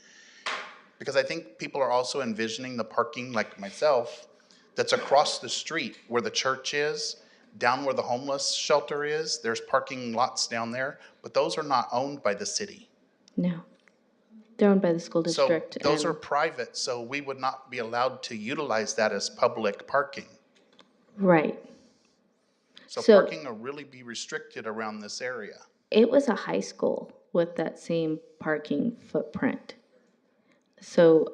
Because I think people are also envisioning the parking, like myself, that's across the street where the church is, down where the homeless shelter is. There's parking lots down there, but those are not owned by the city. No. They're owned by the school So district. those are and- private, so we would not be allowed to utilize that as public parking. Right. So So- parking will really be restricted around this area. It was a high school with that same parking footprint. So,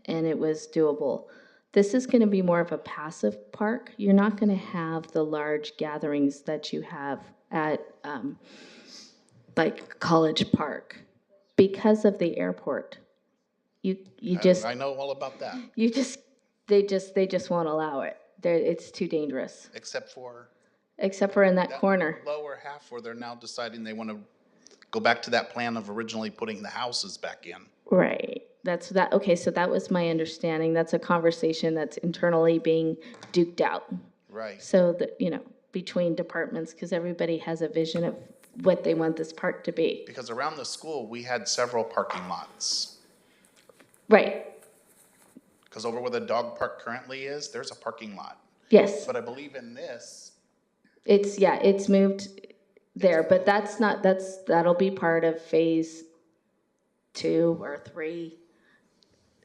and it was doable. This is gonna be more of a passive park. You're not gonna have the large gatherings that you have at, like College Park because of the airport. You just, I know all about that, they just won't allow it. It's too dangerous, except for except for in that that corner. lower half where they're now deciding they want to go back to that plan of originally putting the houses back in. Right. That's that. Okay. So that was my understanding. That's a conversation that's internally being duked out. Right. So that, between departments, because everybody has a vision of what they want this park to be. Because around the school, we had several parking lots. Right. Because over where the dog park currently is, there's a parking lot. Yes. But I believe in this, It's moved there, but that'll be part of phase 2 or 3.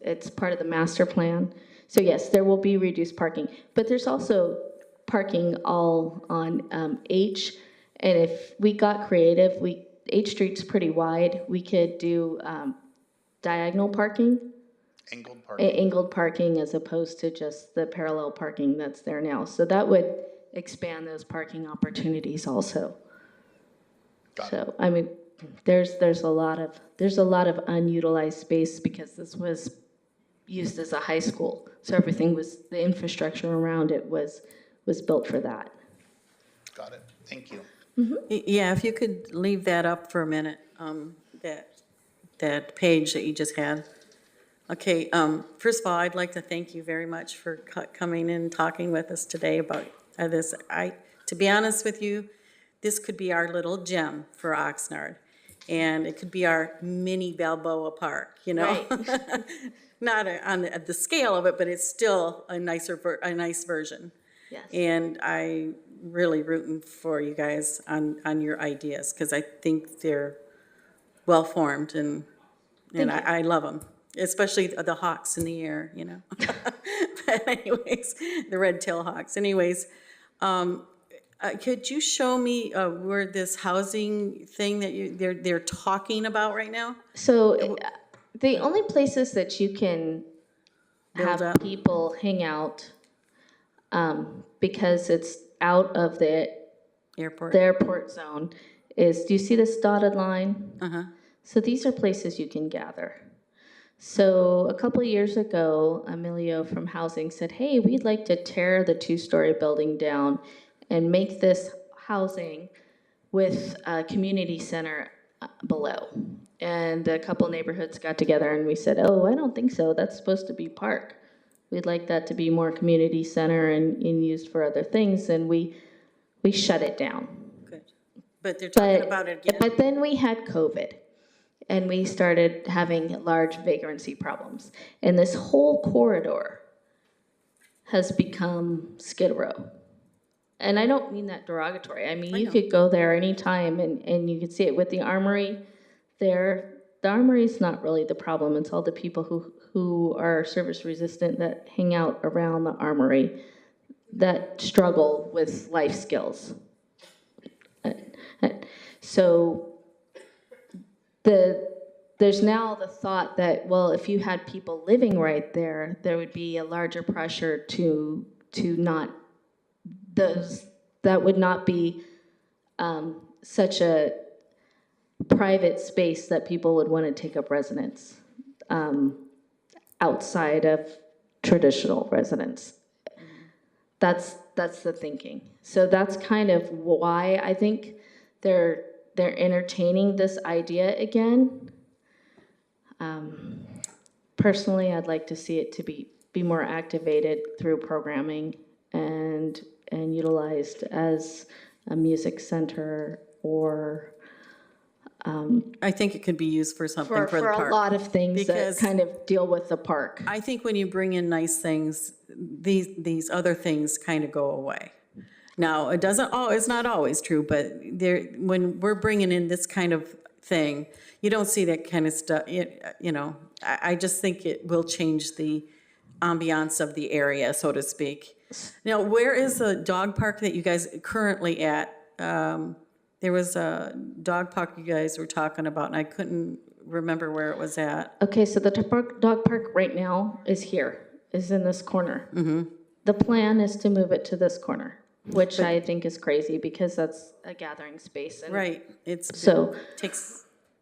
It's part of the master plan. So yes, there will be reduced parking, but there's also parking all on H. And if we got creative, H Street's pretty wide. We could do diagonal parking, angled parking. angled parking, as opposed to just the parallel parking that's there now. So that would expand those parking opportunities also. Got it. So, I mean, there's a lot of unutilized space because this was used as a high school. So everything the infrastructure around it was built for that. Got it. Thank you. Yeah, if you could leave that up for a minute, that page that you just had. Okay, first of all, I'd like to thank you very much for coming in and talking with us today about this. To be honest with you, this could be our little gem for Oxnard. And it could be our mini Balboa Park, Right. Not on the scale of it, but it's still a nice version. Yes. And I really rooting for you guys on your ideas, because I think they're well-formed and I love them, especially the hawks in the air, But anyways, the red-tailed hawks. Anyways, could you show me where this housing thing that they're talking about right now? So the only places that you can Build have up. people hang out, because it's out of the Airport? airport zone, is, do you see this dotted line? Uh-huh. So these are places you can gather. So a couple of years ago, Emilio from Housing said, hey, we'd like to tear the 2-story building down and make this housing with a community center below. And a couple neighborhoods got together and we said, oh, I don't think so. That's supposed to be park. We'd like that to be more community center and used for other things. And we shut it down. Good. But they're talking about it again? But then we had COVID. And we started having large vagrancy problems. And this whole corridor has become Skid Row. And I don't mean that derogatory. I mean, you could go there anytime and you could see it with the armory there. The armory is not really the problem. It's all the people who are service resistant that hang out around the armory that struggle with life skills. So there's now the thought that, well, if you had people living right there, there would be a larger pressure to not, that would not be such a private space that people would want to take up residence outside of traditional residence. That's the thinking. So that's kind of why I think they're entertaining this idea again. Personally, I'd like to see it to be more activated through programming and utilized as a music center or I think it could be used for something for the for park. a lot of things Because that kind of deal with the park. I think when you bring in nice things, these other things kind of go away. Now, it's not always true, but when we're bringing in this kind of thing, you don't see that kind of stuff, I just think it will change the ambiance of the area, so to speak. Now, where is the dog park that you guys currently at? There was a dog park you guys were talking about, and I couldn't remember where it was at. Okay, so the dog park right now is in this corner. Mm-hmm. The plan is to move it to this corner, which I think is crazy because that's a gathering space. And Right.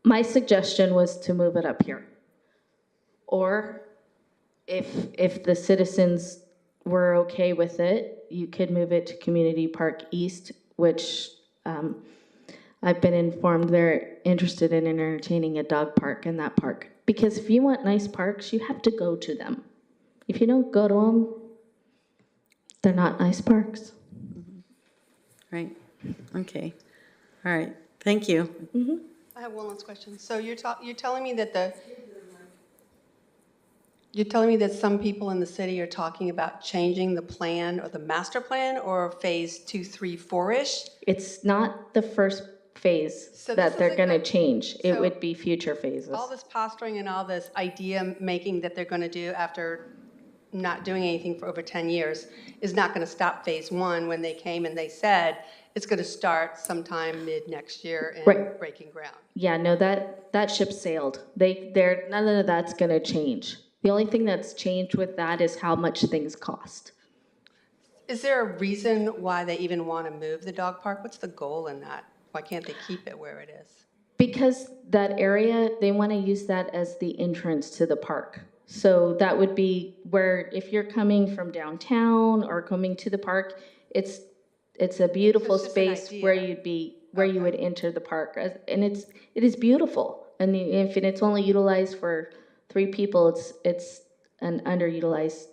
My suggestion was to move it up here. Or if the citizens were okay with it, you could move it to Community Park East, which I've been informed they're interested in entertaining a dog park in that park. Because if you want nice parks, you have to go to them. If you don't go to them, they're not nice parks. Right. Okay. All right. Thank you. Mm-hmm. I have one last question. So you're telling me that you're telling me that some people in the city are talking about changing the plan or the master plan or phase 2, 3, 4-ish? It's not the first phase So that this they're isn't going to good- change. It so would be future phases. All this posturing and all this idea making that they're going to do after not doing anything for over 10 years is not going to stop phase 1 when they came and they said it's going to start sometime mid next year and Right. breaking ground. Yeah, no, that ship sailed. None of that's going to change. The only thing that's changed with that is how much things cost. Is there a reason why they even want to move the dog park? What's the goal in that? Why can't they keep it where it is? Because that area, they want to use that as the entrance to the park. So that would be where, if you're coming from downtown or coming to the park, it's a beautiful So it's just an space idea. where you would enter the park, and it is beautiful. And if it's only utilized for 3 people, it's an underutilized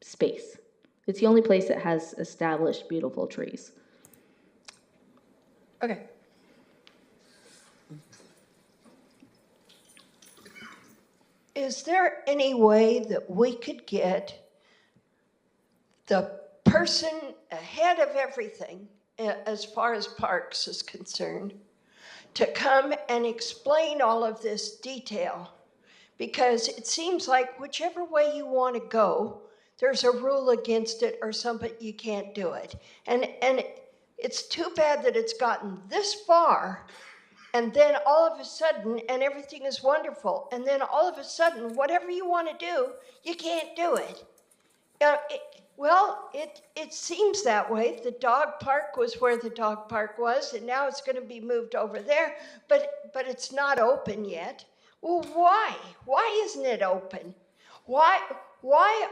space. It's the only place that has established beautiful trees. Okay. Is there any way that we could get the person ahead of everything, as far as parks is concerned, to come and explain all of this detail? Because it seems like whichever way you want to go, there's a rule against it or something, you can't do it. And it's too bad that it's gotten this far, and then all of a sudden, and everything is wonderful, and then all of a sudden, whatever you want to do, you can't do it. It seems that way. The dog park was where the dog park was, and now it's going to be moved over there, but it's not open yet. Well, why? Why isn't it open? Why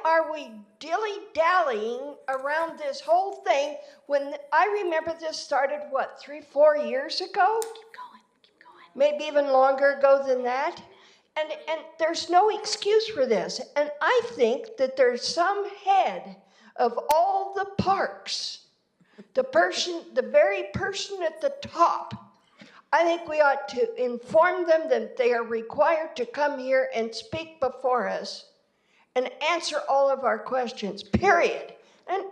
are we dilly-dallying around this whole thing when I remember this started, 3-4 years ago? Keep going. Maybe even longer ago than that. And there's no excuse for this. And I think that there's some head of all the parks, the very person at the top, I think we ought to inform them that they are required to come here and speak before us and answer all of our questions, period. And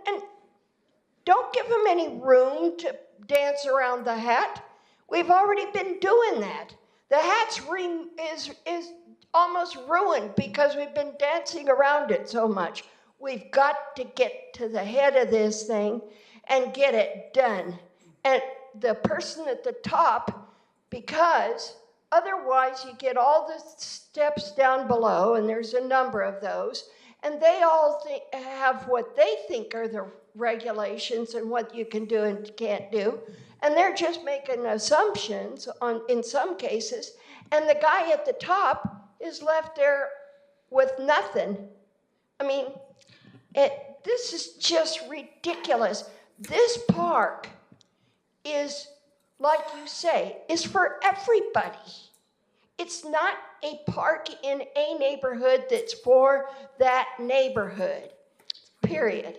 don't give them any room to dance around the hat. We've already been doing that. The hat's is almost ruined because we've been dancing around it so much. We've got to get to the head of this thing and get it done. And the person at the top, because otherwise you get all the steps down below, and there's a number of those, and they all have what they think are the regulations and what you can do and can't do. And they're just making assumptions in some cases, and the guy at the top is left there with nothing. I mean, this is just ridiculous. This park is, like you say, is for everybody. It's not a park in a neighborhood that's for that neighborhood, period.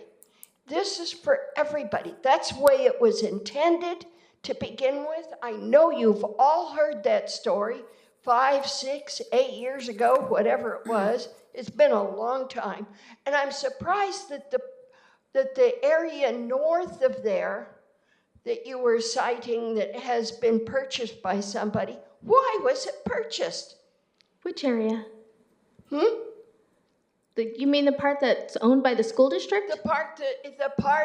This is for everybody. That's the way it was intended to begin with. I know you've all heard that story 5, 6, 8 years ago, whatever it was. It's been a long time. And I'm surprised that the area north of there that you were citing that has been purchased by somebody, why was it purchased? Which area? You mean the part that's owned by the school district? The part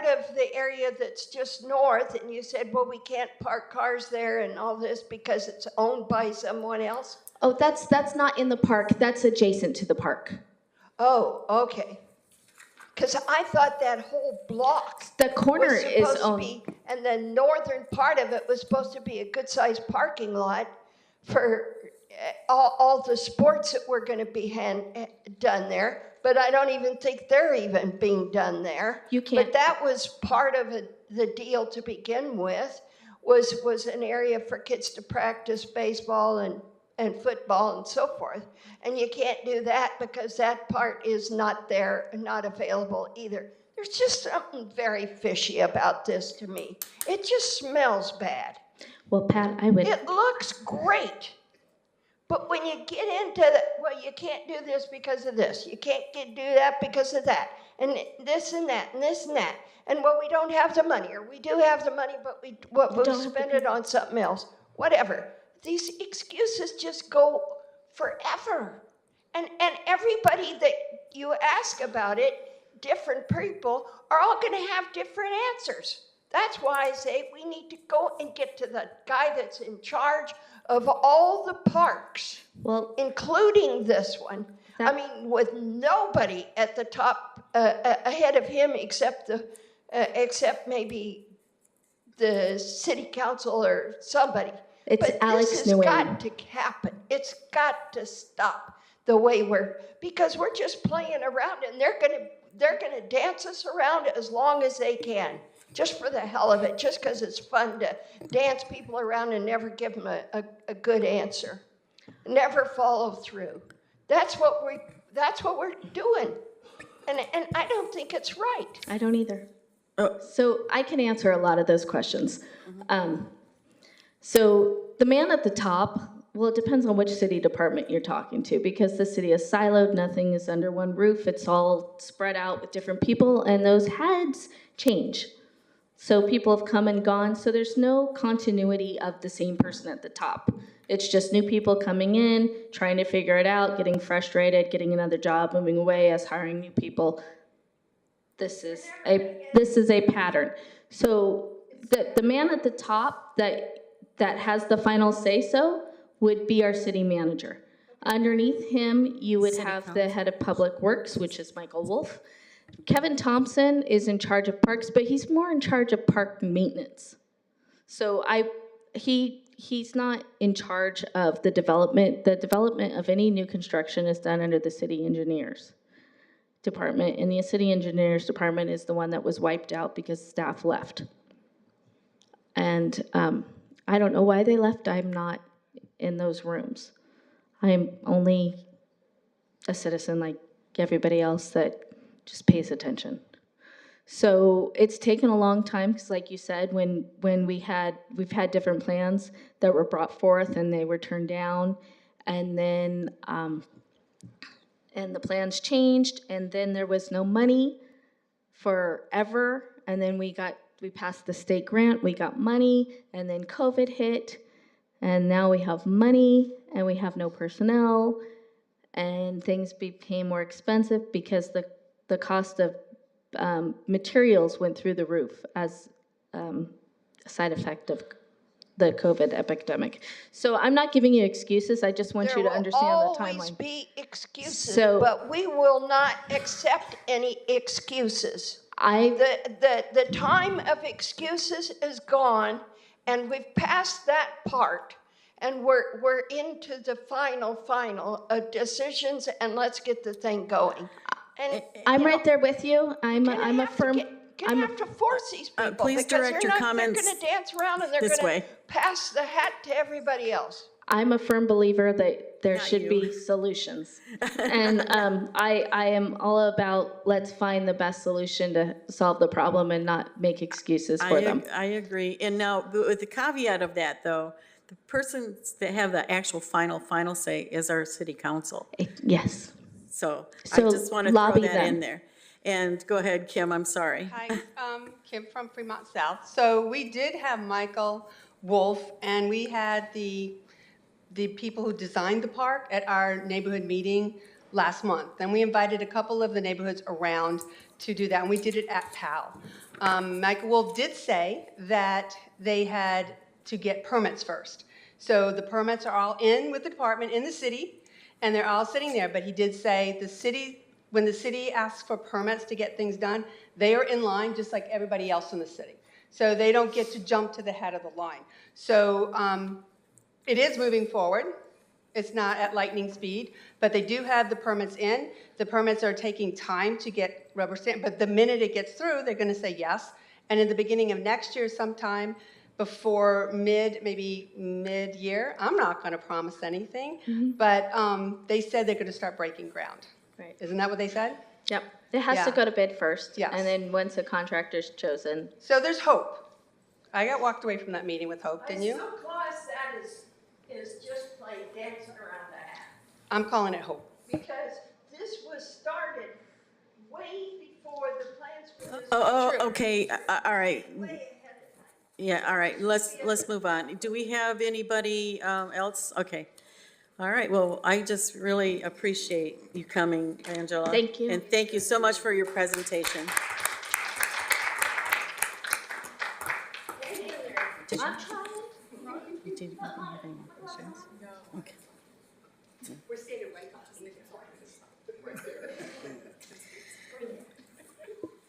of the area that's just north, and you said, well, we can't park cars there and all this because it's owned by someone else? Oh, that's not in the park. That's adjacent to the park. Oh, okay. Because I thought that whole block The corner was is supposed to owned. be, and the northern part of it was supposed to be a good-sized parking lot for all the sports that were going to be done there. But I don't even think they're even being done there. You can't. But that was part of the deal to begin with, was an area for kids to practice baseball and football and so forth. And you can't do that because that part is not there, not available either. There's just something very fishy about this to me. It just smells bad. Well, Pat, I would. It looks great. But when you get into well, you can't do this because of this. You can't do that because of that. And this and that and this and that. And well, we don't have the money, or we do have the money, but we'll spend it on something else. Whatever. These excuses just go forever. And everybody that you ask about it, different people, are all going to have different answers. That's why I say we need to go and get to the guy that's in charge of all the parks, Well, including this one. I mean, with nobody at the top ahead of him except maybe the city council or somebody. It's but Alex this has Nguyen. got to happen. It's got to stop the way because we're just playing around, and they're gonna dance us around as long as they can. Just for the hell of it, just because it's fun to dance people around and never give them a good answer, never follow through. That's what we're doing, and I don't think it's right. I don't either. Oh. So I can answer a lot of those questions. So the man at the top, well, it depends on which city department you're talking to, because the city is siloed, nothing is under one roof, it's all spread out with different people, and those heads change. So people have come and gone, so there's no continuity of the same person at the top. It's just new people coming in, trying to figure it out, getting frustrated, getting another job, moving away, us hiring new people. This is a pattern. So the man at the top that has the final say-so would be our city manager. Underneath him, you would have the head of public works, which is Michael Wolf. Kevin Thompson is in charge of parks, but he's more in charge of park maintenance. So he's not in charge of the development. The development of any new construction is done under the city engineers department, and the city engineers department is the one that was wiped out because staff left. And I don't know why they left. I'm not in those rooms. I'm only a citizen like everybody else that just pays attention. So it's taken a long time, because like you said, when we've had different plans that were brought forth and they were turned down, and then and the plans changed, and then there was no money forever, and then we passed the state grant, we got money, and then COVID hit, And now we have money and we have no personnel, and things became more expensive because the cost of materials went through the roof as a side effect of the COVID epidemic. So I'm not giving you excuses. I just want you to understand the There will always timeline. be excuses, So- but we will not accept any excuses. I The time of excuses is gone, and we've passed that part, and we're into the final decisions, and let's get the thing going. And I'm you know, right there with you. I'm a firm. Gonna have to force these people please because direct your comments they're gonna dance around and they're this gonna way. pass the hat to everybody else. I'm a firm believer that there Not should you. be solutions. And I am all about let's find the best solution to solve the problem and not make excuses for them. I agree. And now, with the caveat of that, though, the persons that have the actual final say is our city council. Yes. So I So just want to throw lobby that them. in there. And go ahead, Kim, I'm sorry. Hi, Kim from Fremont South. So we did have Michael Wolf, and we had the people who designed the park at our neighborhood meeting last month. And we invited a couple of the neighborhoods around to do that, and we did it at PAL. Michael Wolf did say that they had to get permits first. So the permits are all in with the department in the city, and they're all sitting there. But he did say when the city asks for permits to get things done, they are in line just like everybody else in the city. So they don't get to jump to the head of the line. So it is moving forward. It's not at lightning speed, but they do have the permits in. The permits are taking time to get rubber stamped, but the minute it gets through, they're gonna say yes. And in the beginning of next year, sometime before maybe mid-year, I'm not gonna promise anything, but they said they're gonna start breaking ground. Right. Isn't that what they said? Yep. It has to Yeah. go to bid first. Yes. And then once a contractor's chosen. So there's hope. I got walked away from that meeting with hope, didn't you? So Claus, that is just plain dancing around the hat. I'm calling it hope. Because this was started way before the plans for this. Okay, all right. Way ahead of time. Yeah, all right, let's move on. Do we have anybody else? Okay. All right, well, I just really appreciate you coming, Angela. Thank you. And thank you so much for your presentation. Did you have any more questions? Okay. We're standing right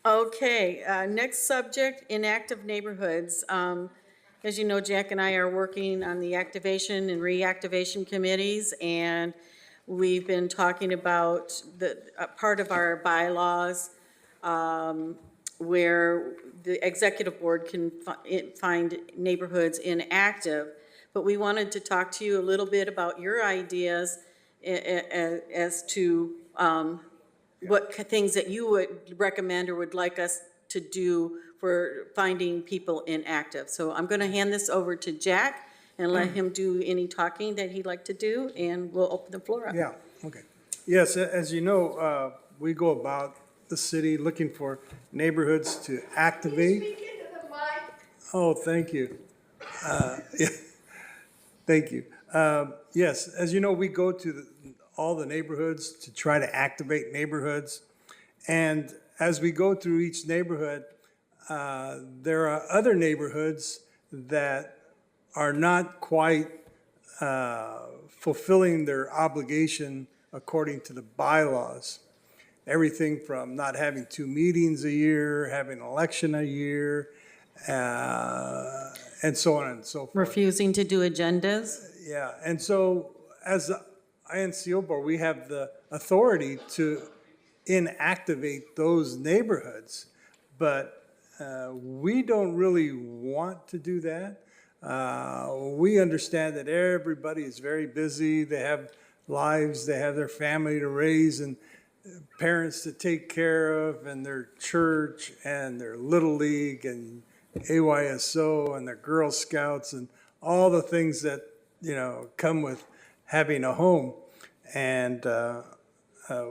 Okay, next subject, inactive neighborhoods. As you know, Jack and I are working on the activation and reactivation committees, and we've been talking about the part of our bylaws where the executive board can find neighborhoods inactive. But we wanted to talk to you a little bit about your ideas as to what things that you would recommend or would like us to do for finding people inactive. So I'm going to hand this over to Jack and let him do any talking that he'd like to do, and we'll open the floor up. Yeah, okay. Yes, as you know, we go about the city looking for neighborhoods to activate. Speak into the mic. Oh, thank you. Yeah, thank you. Yes, as you know, we go to all the neighborhoods to try to activate neighborhoods. And as we go through each neighborhood, there are other neighborhoods that are not quite fulfilling their obligation according to the bylaws. Everything from not having 2 meetings a year, having an election a year, and so on and so forth. Refusing to do agendas? Yeah, and so as the INCO board, we have the authority to inactivate those neighborhoods, but we don't really want to do that. We understand that everybody is very busy, they have lives, they have their family to raise and parents to take care of, and their church and their Little League and AYSO and their Girl Scouts and all the things that, you know, come with having a home. And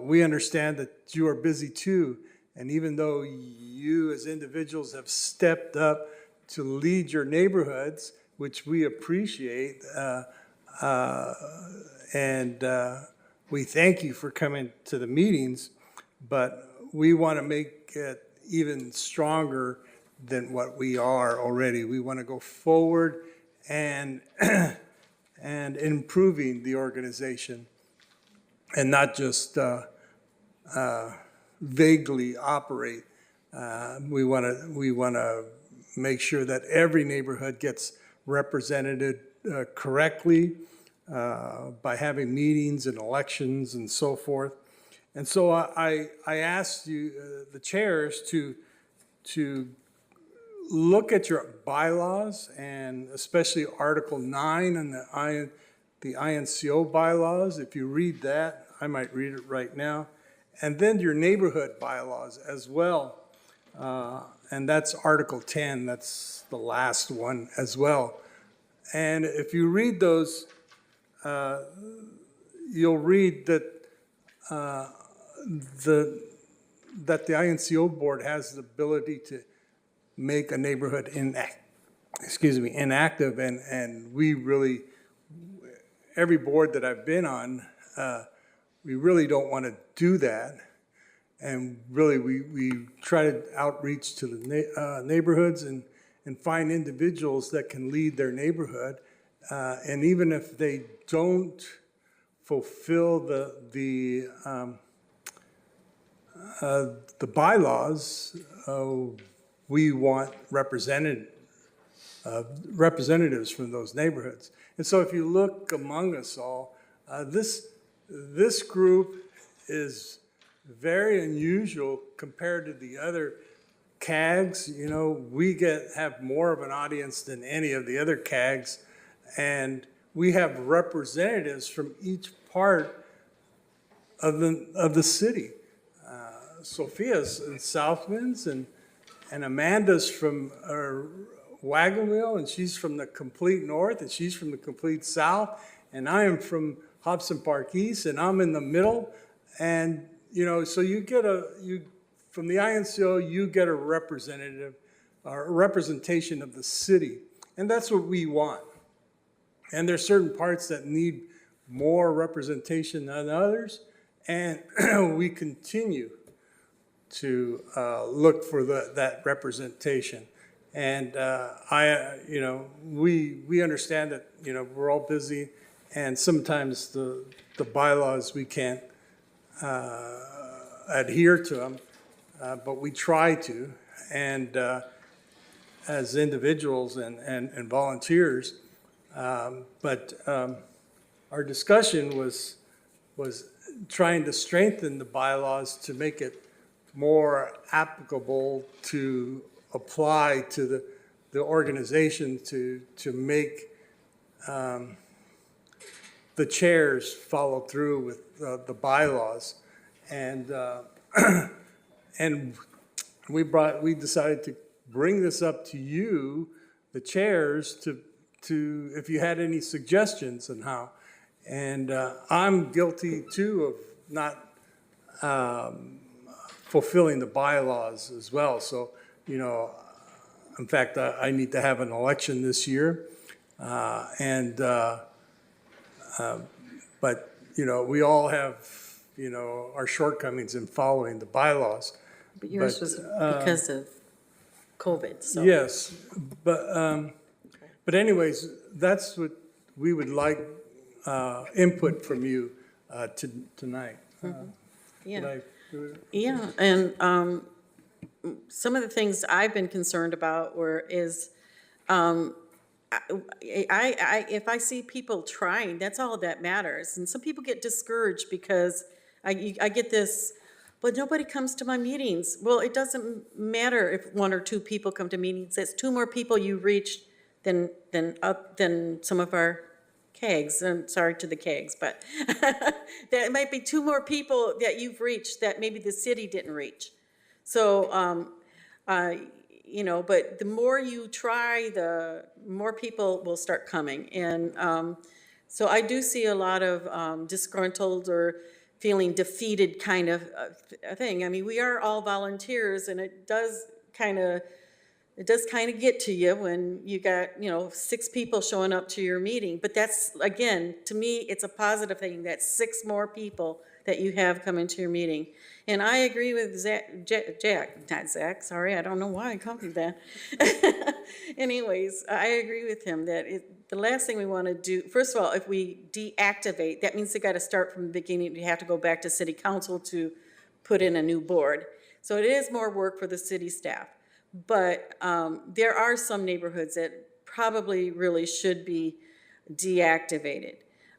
we understand that you are busy too. And even though you as individuals have stepped up to lead your neighborhoods, which we appreciate. And we thank you for coming to the meetings, but we want to make it even stronger than what we are already. We want to go forward and and improving the organization, and not just vaguely operate. We want to make sure that every neighborhood gets represented correctly by having meetings and elections and so forth. And so I asked you, the chairs, to look at your bylaws, and especially Article 9 and the INCO bylaws. If you read that, I might read it right now. And then your neighborhood bylaws as well. And that's Article 10, that's the last one as well. And if you read those, you'll read that the INCO board has the ability to make a neighborhood inactive, and we really, every board that I've been on, we really don't want to do that. And really, we try to outreach to the neighborhoods and find individuals that can lead their neighborhood. And even if they don't fulfill the bylaws, we want representatives from those neighborhoods. And so if you look among us all, this group is very unusual compared to the other CAGs. You know, we have more of an audience than any of the other CAGs, and we have representatives from each part of the city. Sophia's in Southwinds, and Amanda's from Wagon Wheel, and she's from the complete north, and she's from the complete south, and I am from Hobson Park East, and I'm in the middle. And you know, so you get from the INCO, you get a representative, or a representation of the city, and that's what we want. And there's certain parts that need more representation than others, and we continue to look for that representation. And we understand that, you know, we're all busy, and sometimes the bylaws, we can't adhere to them, but we try to. And as individuals and volunteers, but our discussion was trying to strengthen the bylaws to make it more applicable to apply to the organization, to make the chairs follow through with the bylaws. And and we decided to bring this up to you, the chairs, to if you had any suggestions on how. And I'm guilty too of not fulfilling the bylaws as well. So, you know, in fact, I need to have an election this year. But, you know, we all have, you know, our shortcomings in following the bylaws. But yours was because of COVID, so. Yes, but anyways, that's what we would like input from you tonight. Yeah. Did I do it? Yeah, and some of the things I've been concerned about if I see people trying, that's all that matters. And some people get discouraged because I get this, but nobody comes to my meetings. Well, it doesn't matter if one or two people come to meetings. It's two more people you reach than some of our kegs. I'm sorry to the kegs, but there might be two more people that you've reached that maybe the city didn't reach. So, you know, but the more you try, the more people will start coming. And so I do see a lot of disgruntled or feeling defeated kind of thing. I mean, we are all volunteers, and it does kind of it does kind of get to you when you got, 6 people showing up to your meeting. But that's, again, to me, it's a positive thing. That's 6 more people that you have coming to your meeting. And I agree with not Zach, sorry, I don't know why I called you that. Anyways, I agree with him that the last thing we want to do, first of all, if we deactivate, that means they got to start from the beginning. You have to go back to city council to put in a new board. So it is more work for the city staff. But there are some neighborhoods that probably really should be deactivated.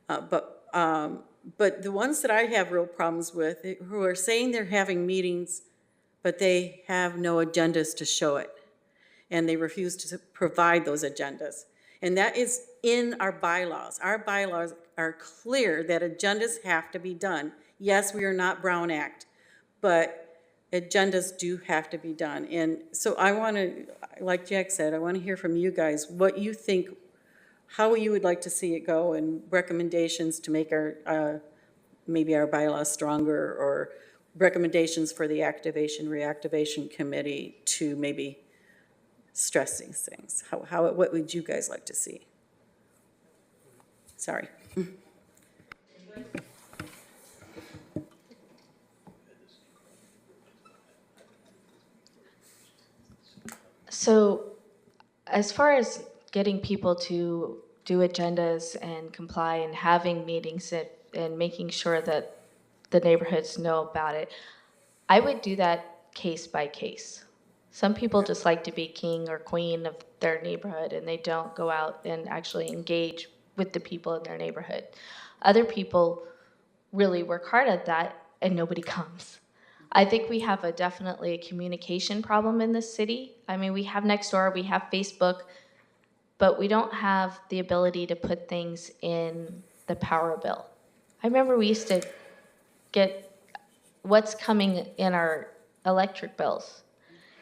But the ones that I have real problems with, who are saying they're having meetings, but they have no agendas to show it. And they refuse to provide those agendas. And that is in our bylaws. Our bylaws are clear that agendas have to be done. Yes, we are not Brown Act, but agendas do have to be done. And so I want to, like Jack said, I want to hear from you guys what you think, how you would like to see it go, and recommendations to make our, maybe our bylaws stronger, or recommendations for the reactivation committee to maybe stress these things. What would you guys like to see? Sorry. So as far as getting people to do agendas and comply and having meetings and making sure that the neighborhoods know about it, I would do that case by case. Some people just like to be king or queen of their neighborhood, and they don't go out and actually engage with the people in their neighborhood. Other people really work hard at that, and nobody comes. I think we have definitely a communication problem in this city. I mean, we have Nextdoor, we have Facebook, but we don't have the ability to put things in the power bill. I remember we used to get what's coming in our electric bills.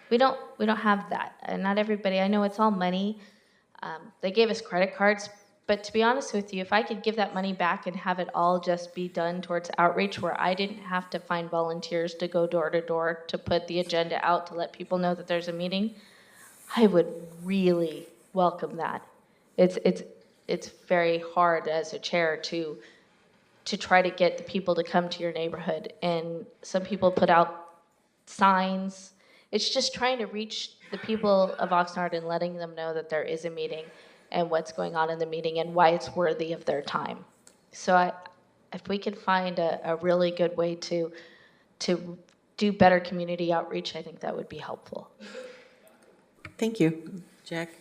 We don't have that, and not everybody. I know it's all money. They gave us credit cards, but to be honest with you, if I could give that money back and have it all just be done towards outreach, where I didn't have to find volunteers to go door to door to put the agenda out to let people know that there's a meeting, I would really welcome that. It's very hard as a chair to try to get the people to come to your neighborhood, and some people put out signs. It's just trying to reach the people of Oxnard and letting them know that there is a meeting and what's going on in the meeting and why it's worthy of their time. So if we could find a really good way to do better community outreach, I think that would be helpful. Thank you. Jack?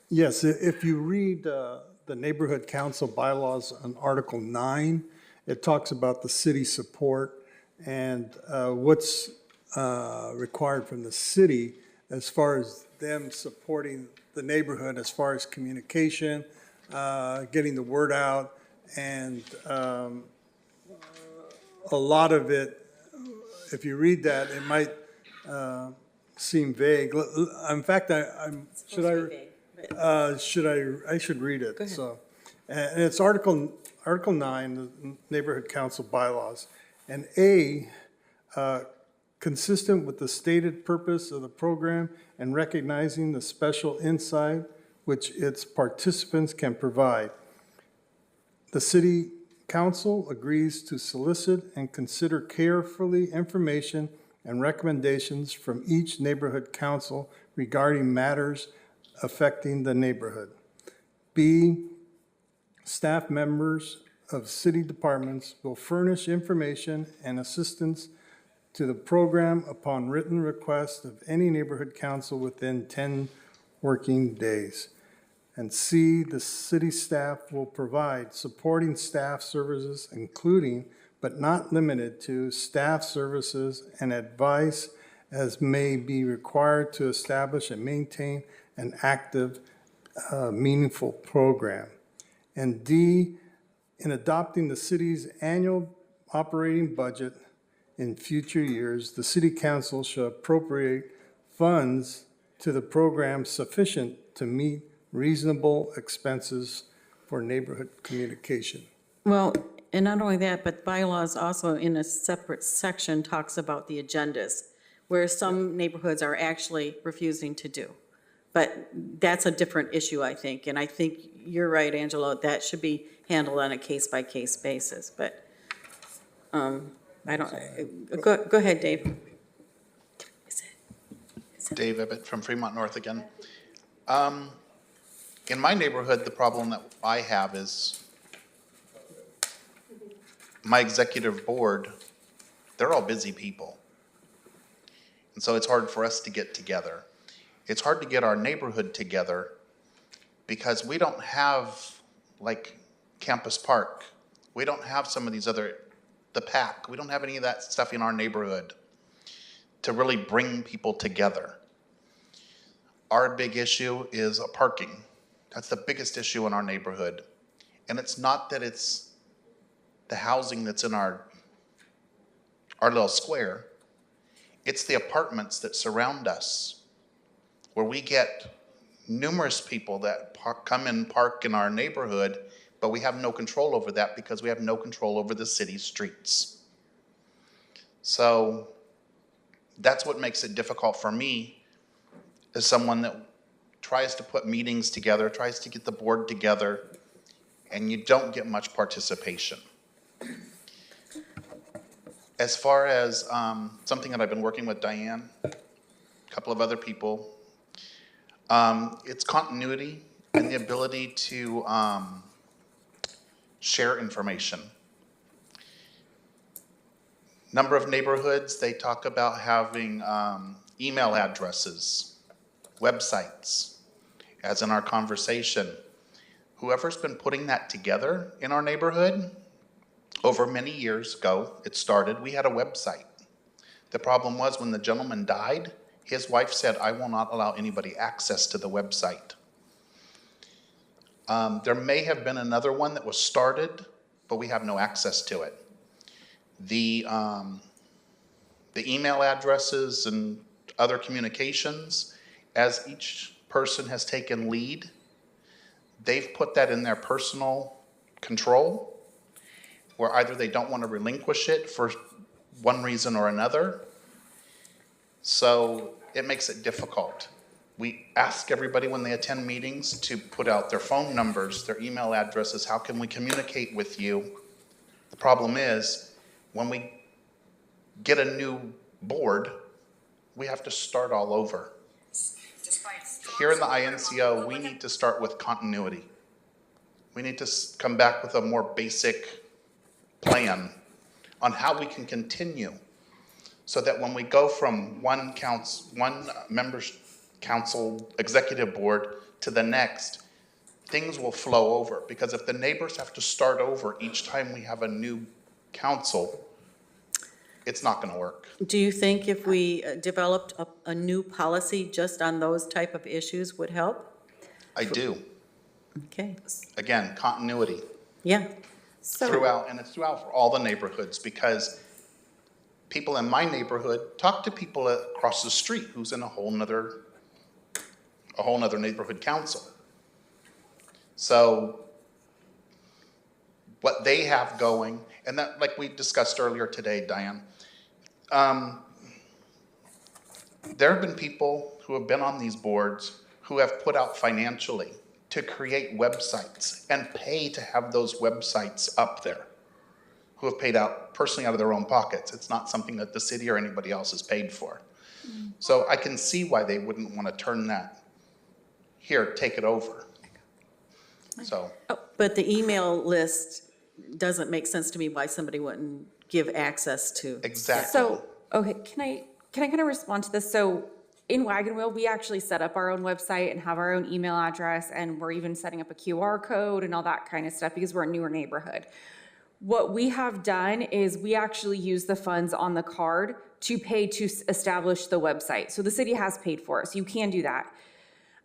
Yes, if you read the neighborhood council bylaws on Article 9, it talks about the city support and what's required from the city as far as them supporting the neighborhood, as far as communication, getting the word out, and a lot of it, if you read that, it might seem vague. In fact, I should read it. So, and it's Article 9, the Neighborhood Council bylaws, and consistent with the stated purpose of the program and recognizing the special insight which its participants can provide. The City Council agrees to solicit and consider carefully information and recommendations from each neighborhood council regarding matters affecting the neighborhood. B, staff members of city departments will furnish information and assistance to the program upon written request of any neighborhood council within 10 working days. And C, the city staff will provide supporting staff services, including but not limited to staff services and advice as may be required to establish and maintain an active, meaningful program. And D, in adopting the city's annual operating budget in future years, the city council shall appropriate funds to the program sufficient to meet reasonable expenses for neighborhood communication. Well, and not only that, but bylaws also in a separate section talks about the agendas. where some neighborhoods are actually refusing to do. But that's a different issue, I think, and I think you're right, Angela, that should be handled on a case-by-case basis, but, I don't, go ahead, Dave. Dave Ebbett from Fremont North again. In my neighborhood, the problem that I have is my executive board, they're all busy people. And so it's hard for us to get together. It's hard to get our neighborhood together because we don't have like Campus Park. We don't have some of these other, the PAC. We don't have any of that stuff in our neighborhood to really bring people together. Our big issue is parking. That's the biggest issue in our neighborhood. And it's not that it's the housing that's in our little square. It's the apartments that surround us, where we get numerous people that come and park in our neighborhood, but we have no control over that because we have no control over the city streets. So that's what makes it difficult for me as someone that tries to put meetings together, tries to get the board together, and you don't get much participation. As far as something that I've been working with Diane, a couple of other people, it's continuity and the ability to share information. Number of neighborhoods, they talk about having email addresses, websites, as in our conversation. Whoever's been putting that together in our neighborhood, over many years ago, it started, we had a website. The problem was when the gentleman died, his wife said, I will not allow anybody access to the website. There may have been another one that was started, but we have no access to it. The email addresses and other communications, as each person has taken lead, they've put that in their personal control, where either they don't want to relinquish it for one reason or another. So it makes it difficult. We ask everybody when they attend meetings to put out their phone numbers, their email addresses, how can we communicate with you? The problem is, when we get a new board, we have to start all over. Here in the INCO, we need to start with continuity. We need to come back with a more basic plan on how we can continue, so that when we go from one member's council executive board to the next, things will flow over. Because if the neighbors have to start over each time we have a new council, it's not going to work. Do you think if we developed a new policy just on those type of issues would help? I do. Okay. Again, continuity. Yeah. Throughout, and it's throughout for all the neighborhoods, because people in my neighborhood talk to people across the street who's in a whole nother neighborhood council. So what they have going, and that, like we discussed earlier today, Diane, there have been people who have been on these boards who have put out financially to create websites and pay to have those websites up there, who have paid out personally out of their own pockets. It's not something that the city or anybody else has paid for. So I can see why they wouldn't want to turn that, here, take it over. So. But the email list doesn't make sense to me why somebody wouldn't give access to. Exactly. So, okay, can I kind of respond to this? So in Wagon Wheel, we actually set up our own website and have our own email address, and we're even setting up a QR code and all that kind of stuff because we're a newer neighborhood. What we have done is we actually use the funds on the card to pay to establish the website. So the city has paid for it, so you can do that.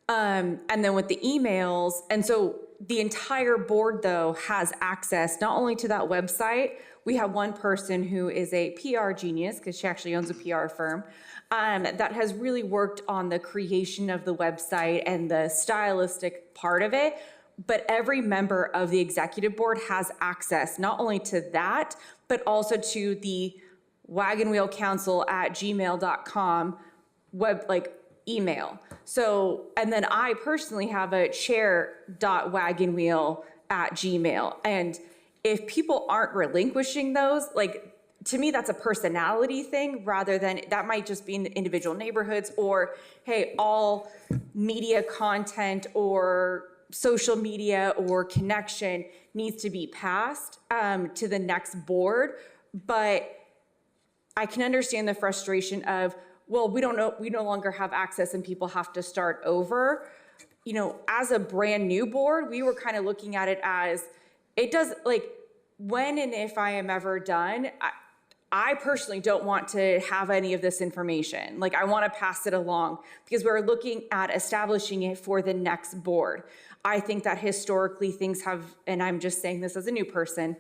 And then with the emails, and so the entire board though has access not only to that website. We have one person who is a PR genius, because she actually owns a PR firm, that has really worked on the creation of the website and the stylistic part of it. But every member of the executive board has access not only to that, but also to the wagonwheelcouncil@gmail.com email. So, and then I personally have a chair.wagonwheel@gmail. And if people aren't relinquishing those, to me, that's a personality thing rather than, that might just be in the individual neighborhoods, or, hey, all media content or social media or connection needs to be passed to the next board. But I can understand the frustration of, well, we no longer have access and people have to start over. As a brand new board, we were kind of looking at it as, it does, when and if I am ever done, I personally don't want to have any of this information. I want to pass it along because we're looking at establishing it for the next board. I think that historically things have, and I'm just saying this as a new person,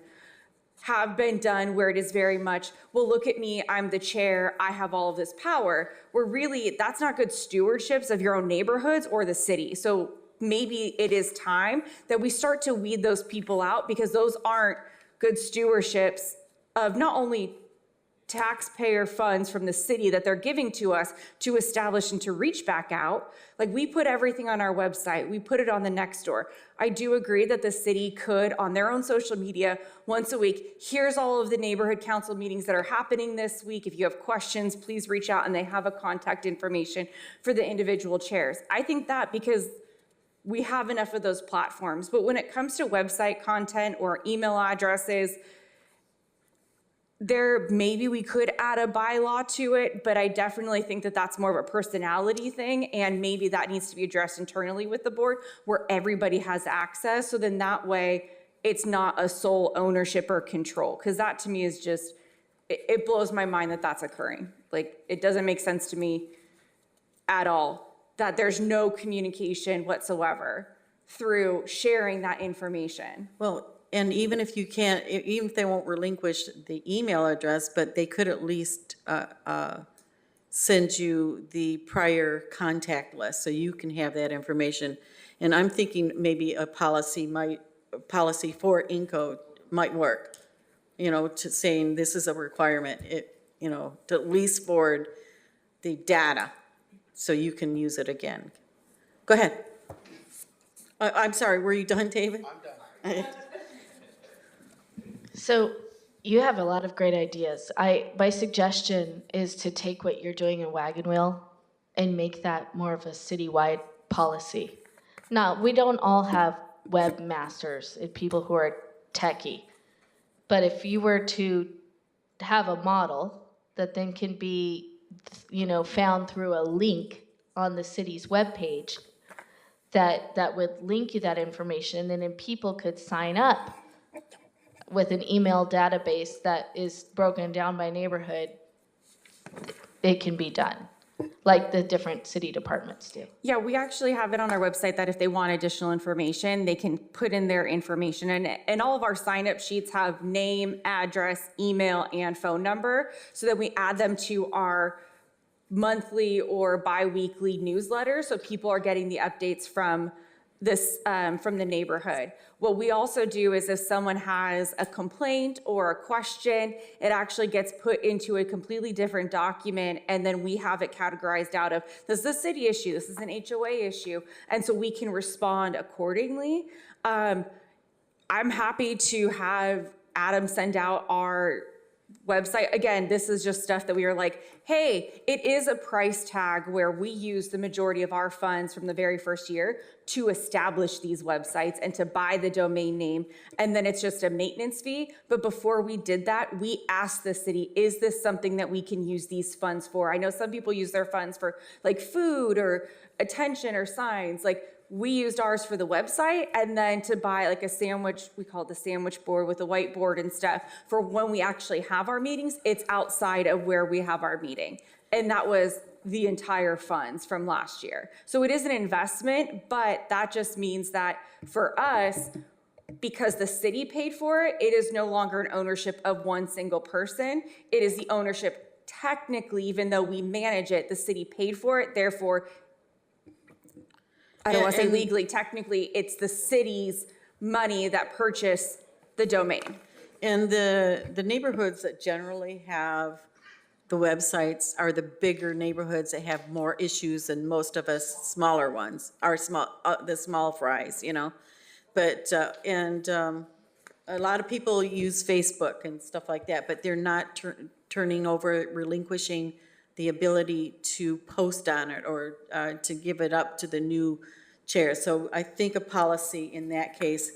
have been done where it is very much, well, look at me, I'm the chair, I have all of this power, where really that's not good stewardships of your own neighborhoods or the city. So maybe it is time that we start to weed those people out, because those aren't good stewardships of not only taxpayer funds from the city that they're giving to us to establish and to reach back out. We put everything on our website, we put it on the Nextdoor. I do agree that the city could, on their own social media, once a week, here's all of the neighborhood council meetings that are happening this week. If you have questions, please reach out, and they have a contact information for the individual chairs. I think that, because we have enough of those platforms. But when it comes to website content or email addresses, maybe we could add a bylaw to it, but I definitely think that that's more of a personality thing, and maybe that needs to be addressed internally with the board where everybody has access. So then that way it's not a sole ownership or control, because that to me is just, it blows my mind that that's occurring. It doesn't make sense to me at all that there's no communication whatsoever through sharing that information. Well, and even if you can't, even if they won't relinquish the email address, but they could at least send you the prior contact list so you can have that information. And I'm thinking maybe a policy for INCO might work, to saying this is a requirement, to at least forward the data so you can use it again. Go ahead. I'm sorry, were you done, David? I'm done. So you have a lot of great ideas. My suggestion is to take what you're doing in Wagon Wheel and make that more of a citywide policy. Now, we don't all have webmasters and people who are techie, but if you were to have a model that then can be, found through a link on the city's webpage that would link you that information, and then people could sign up with an email database that is broken down by neighborhood, it can be done, like the different city departments do. Yeah, we actually have it on our website that if they want additional information, they can put in their information. And all of our sign-up sheets have name, address, email, and phone number, so that we add them to our monthly or bi-weekly newsletter, so people are getting the updates from from the neighborhood. What we also do is if someone has a complaint or a question, it actually gets put into a completely different document, and then we have it categorized out of, this is a city issue, this is an HOA issue, and so we can respond accordingly. I'm happy to have Adam send out our website. Again, this is just stuff that we are like, hey, it is a price tag where we use the majority of our funds from the very first year to establish these websites and to buy the domain name. And then it's just a maintenance fee. But before we did that, we asked the city, is this something that we can use these funds for? I know some people use their funds for food or attention or signs. We used ours for the website, and then to buy a sandwich, we call it the sandwich board with a whiteboard and stuff, for when we actually have our meetings, it's outside of where we have our meeting. And that was the entire funds from last year. So it is an investment, but that just means that for us, because the city paid for it, it is no longer an ownership of one single person. It is the ownership, technically, even though we manage it, the city paid for it, therefore, I don't want to say legally, technically, it's the city's money that purchased the domain. And the neighborhoods that generally have the websites are the bigger neighborhoods that have more issues than most of us smaller ones, the small fries, you know? But, a lot of people use Facebook and stuff like that, but they're not turning over, relinquishing the ability to post on it or to give it up to the new chair. So I think a policy in that case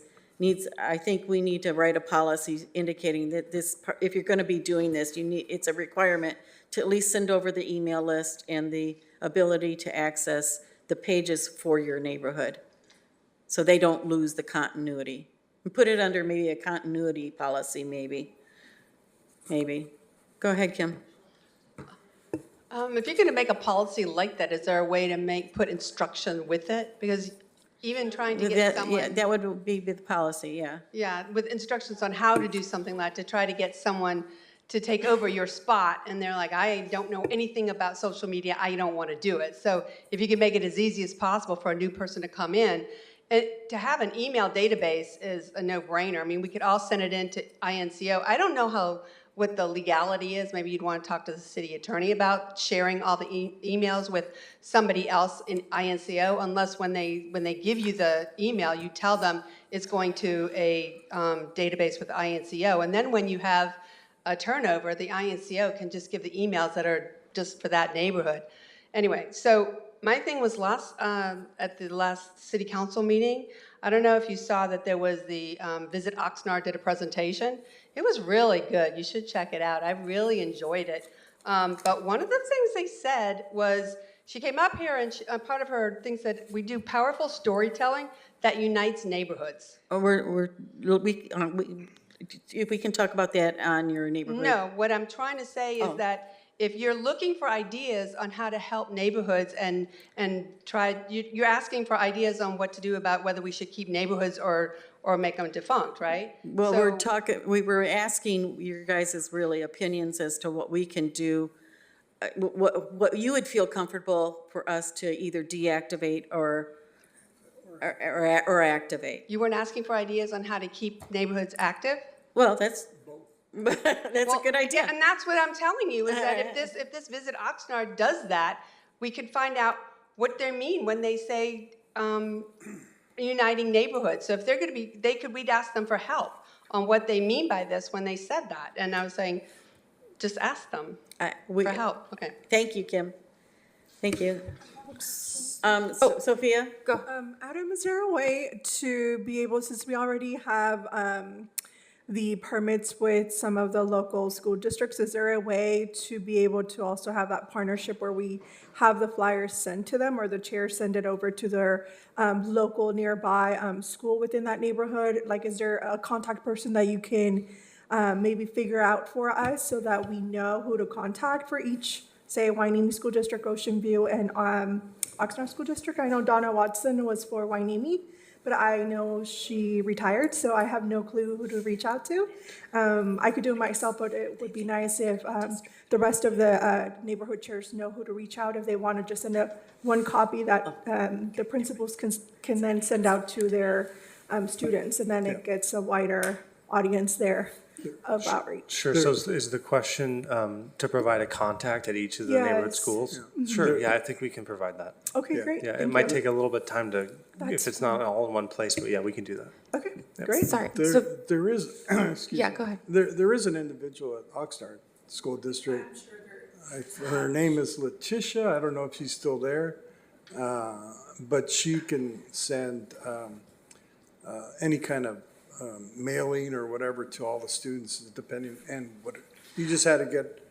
I think we need to write a policy indicating that if you're gonna be doing this, it's a requirement to at least send over the email list and the ability to access the pages for your neighborhood, so they don't lose the continuity. And put it under maybe a continuity policy, maybe. Go ahead, Kim. If you're gonna make a policy like that, is there a way to put instruction with it? Because even trying to get someone. Yeah, that would be the policy, yeah. Yeah, with instructions on how to do something like that, to try to get someone to take over your spot, and they're like, I don't know anything about social media, I don't want to do it. So if you can make it as easy as possible for a new person to come in, to have an email database is a no-brainer. I mean, we could all send it into INCO. I don't know what the legality is. Maybe you'd want to talk to the city attorney about sharing all the emails with somebody else in INCO, unless when they give you the email, you tell them it's going to a database with INCO. And then when you have a turnover, the INCO can just give the emails that are just for that neighborhood. Anyway, so my thing was at the last city council meeting, I don't know if you saw that there was the Visit Oxnard did a presentation. It was really good. You should check it out. I really enjoyed it. But one of the things they said was, she came up here and part of her thing said, we do powerful storytelling that unites neighborhoods. If we can talk about that on your neighborhood. No, what I'm trying to say is that if you're looking for ideas on how to help neighborhoods and you're asking for ideas on what to do about whether we should keep neighborhoods or make them defunct, right? Well, we were asking your guys' really opinions as to what we can do, what you would feel comfortable for us to either deactivate or activate. You weren't asking for ideas on how to keep neighborhoods active? Well, that's a good idea. Yeah, and that's what I'm telling you, is that if this Visit Oxnard does that, we could find out what they mean when they say uniting neighborhoods. So if they're going to be, we'd ask them for help on what they mean by this when they said that. And I was saying, just ask them for help. Okay. Thank you, Kim. Thank you. Sophia? Go. Adam, is there a way to be able, since we already have the permits with some of the local school districts, is there a way to be able to also have that partnership where we have the flyers sent to them, or the chairs send it over to their local nearby school within that neighborhood? Like, is there a contact person that you can maybe figure out for us so that we know who to contact for each, say, Hueneme School District, Ocean View, and Oxnard School District? I know Donna Watson was for Hueneme, but I know she retired, so I have no clue who to reach out to. I could do it myself, but it would be nice if the rest of the neighborhood chairs know who to reach out if they want to just send one copy that the principals can then send out to their students, and then it gets a wider audience there of outreach. Sure, so is the question to provide a contact at each of the neighborhood schools? Sure, yeah, I think we can provide that. Okay, great. Yeah, it might take a little bit of time if it's not all in one place, but yeah, we can do that. Okay, great. Sorry. There is, excuse me. Go ahead. There is an individual at Oxnard School District. Her name is Letitia. I don't know if she's still there, but she can send any kind of mailing or whatever to all the students, depending, and you just had to get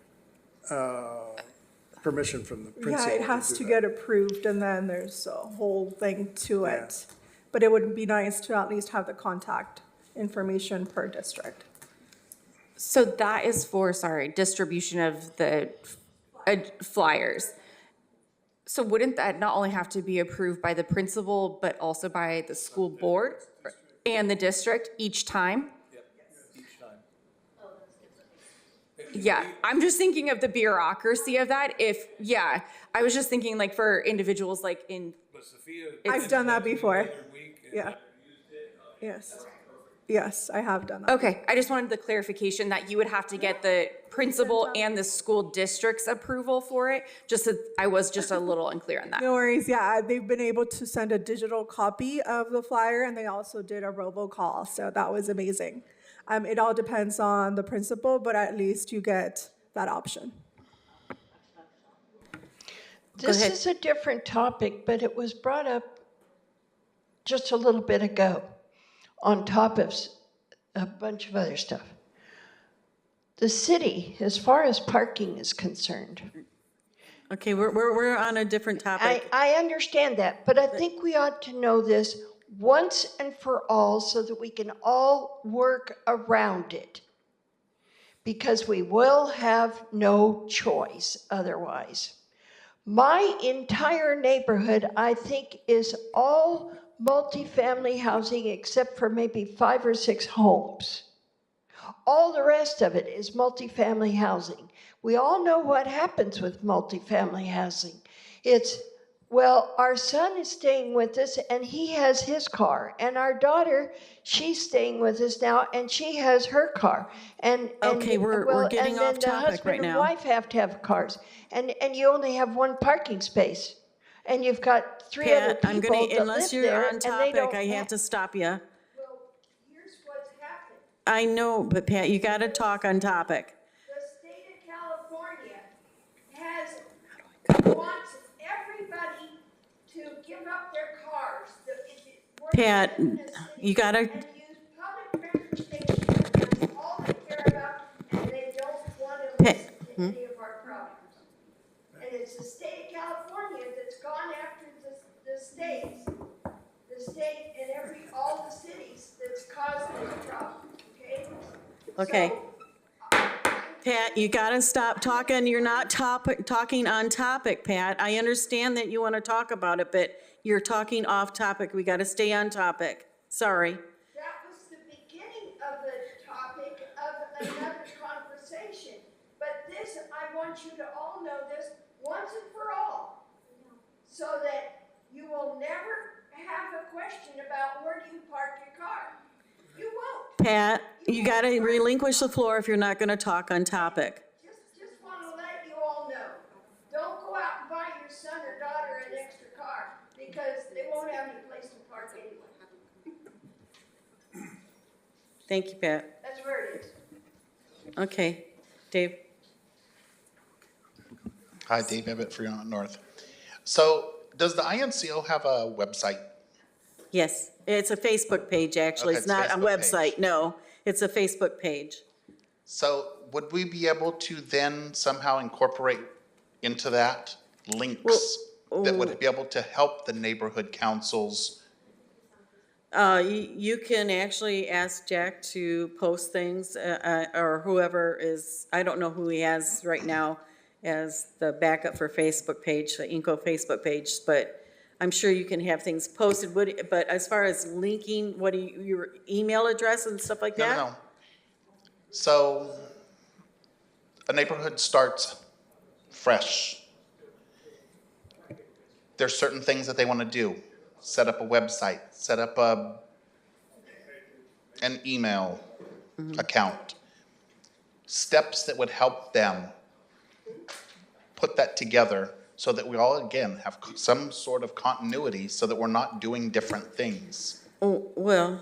permission from the principal. Yeah, it has to get approved, and then there's a whole thing to it. But it would be nice to at least have the contact information per district. So that is for, distribution of the flyers. So wouldn't that not only have to be approved by the principal, but also by the school board and the district each time? Each time. Yeah, I'm just thinking of the bureaucracy of that. I was just thinking like for individuals like in. But Sophia. I've done that before. Yeah. Yes. Yes, I have done that. Okay, I just wanted the clarification that you would have to get the principal and the school district's approval for it. Just that I was just a little unclear on that. No worries. Yeah, they've been able to send a digital copy of the flyer, and they also did a robocall, so that was amazing. It all depends on the principal, but at least you get that option. This is a different topic, but it was brought up just a little bit ago on top of a bunch of other stuff. The city, as far as parking is concerned. Okay, we're on a different topic. I understand that, but I think we ought to know this once and for all so that we can all work around it. Because we will have no choice otherwise. My entire neighborhood, I think, is all multifamily housing except for maybe 5 or 6 homes. All the rest of it is multifamily housing. We all know what happens with multifamily housing. It's, well, our son is staying with us and he has his car. And our daughter, she's staying with us now and she has her car. Okay, we're getting off topic right now. And the husband and wife have to have cars. And you only have 1 parking space. And you've got 3 other Pat, people that live there. unless you're on and they don't topic, I have to stop you. Well, here's what's happened. I know, but Pat, you gotta talk on topic. The state of California wants everybody to give up their cars. Pat, you gotta, And use public transportation. That's all they care about, and they don't want to listen to any of our problems. And it's the state of California that's gone after the states, and all the cities that's caused this problem, okay? okay. So, Pat, you gotta stop talking. You're not talking on topic, Pat. I understand that you wanna talk about it, but you're talking off topic. We gotta stay on topic. Sorry. that was the beginning of the topic of another conversation. But this, I want you to all know this once and for all, so that you will never have a question about where do you park your car. You won't. Pat, you gotta relinquish the floor if you're not gonna talk on topic. Just want to let you all know, don't go out and buy your son or daughter an extra car because they won't have any place to park anyway. Thank you, Pat. That's where it is. Okay, Dave. Hi, Dave Ebbett, Fremont North. So does the INCO have a website? Yes, it's a Facebook page, actually. Okay, It's it's not a Facebook website, page. no. It's a Facebook page. So would we be able to then somehow incorporate into that links that would be able to help the neighborhood councils? You can actually ask Jack to post things, or whoever is, I don't know who he has right now as the backup for Facebook page, the INCO Facebook page, but I'm sure you can have things posted. But as far as linking, your email address and stuff like that? No. So a neighborhood starts fresh. There's certain things that they want to do. Set up a website, set up an email account. Steps that would help them put that together so that we all, again, have some sort of continuity so that we're not doing different things. Oh, well,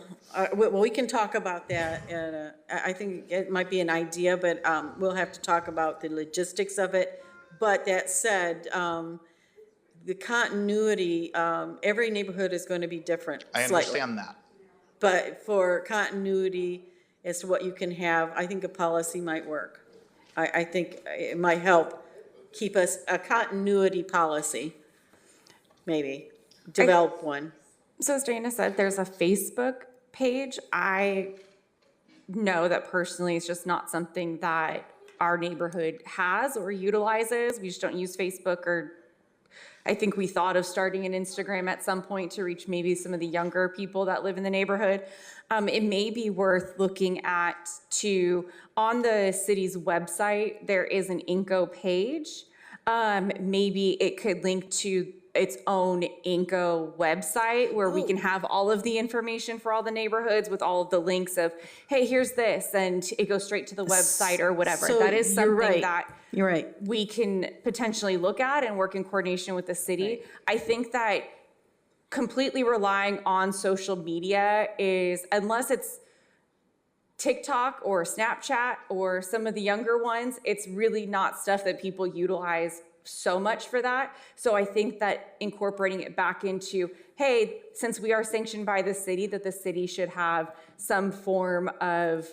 we can talk about that. I think it might be an idea, but we'll have to talk about the logistics of it. But that said, the continuity, every neighborhood is going to be different I slightly. understand that. But for continuity as to what you can have, I think a policy might work. I think it might help keep us a continuity policy, maybe, develop one. So as Dana said, there's a Facebook page. I know that personally it's just not something that our neighborhood has or utilizes. We just don't use Facebook, or I think we thought of starting an Instagram at some point to reach maybe some of the younger people that live in the neighborhood. It may be worth looking at on the city's website, there is an INCO page. Maybe it could link to its own INCO website where we can have all of the information for all the neighborhoods with all of the links of, hey, here's this, and it goes straight to the website or whatever. So That is you're something right. that You're right. we can potentially look at and work in coordination with the city. I think that completely relying on social media is, unless it's TikTok or Snapchat or some of the younger ones, it's really not stuff that people utilize so much for that. So I think that incorporating it back into, hey, since we are sanctioned by the city, that the city should have some form of,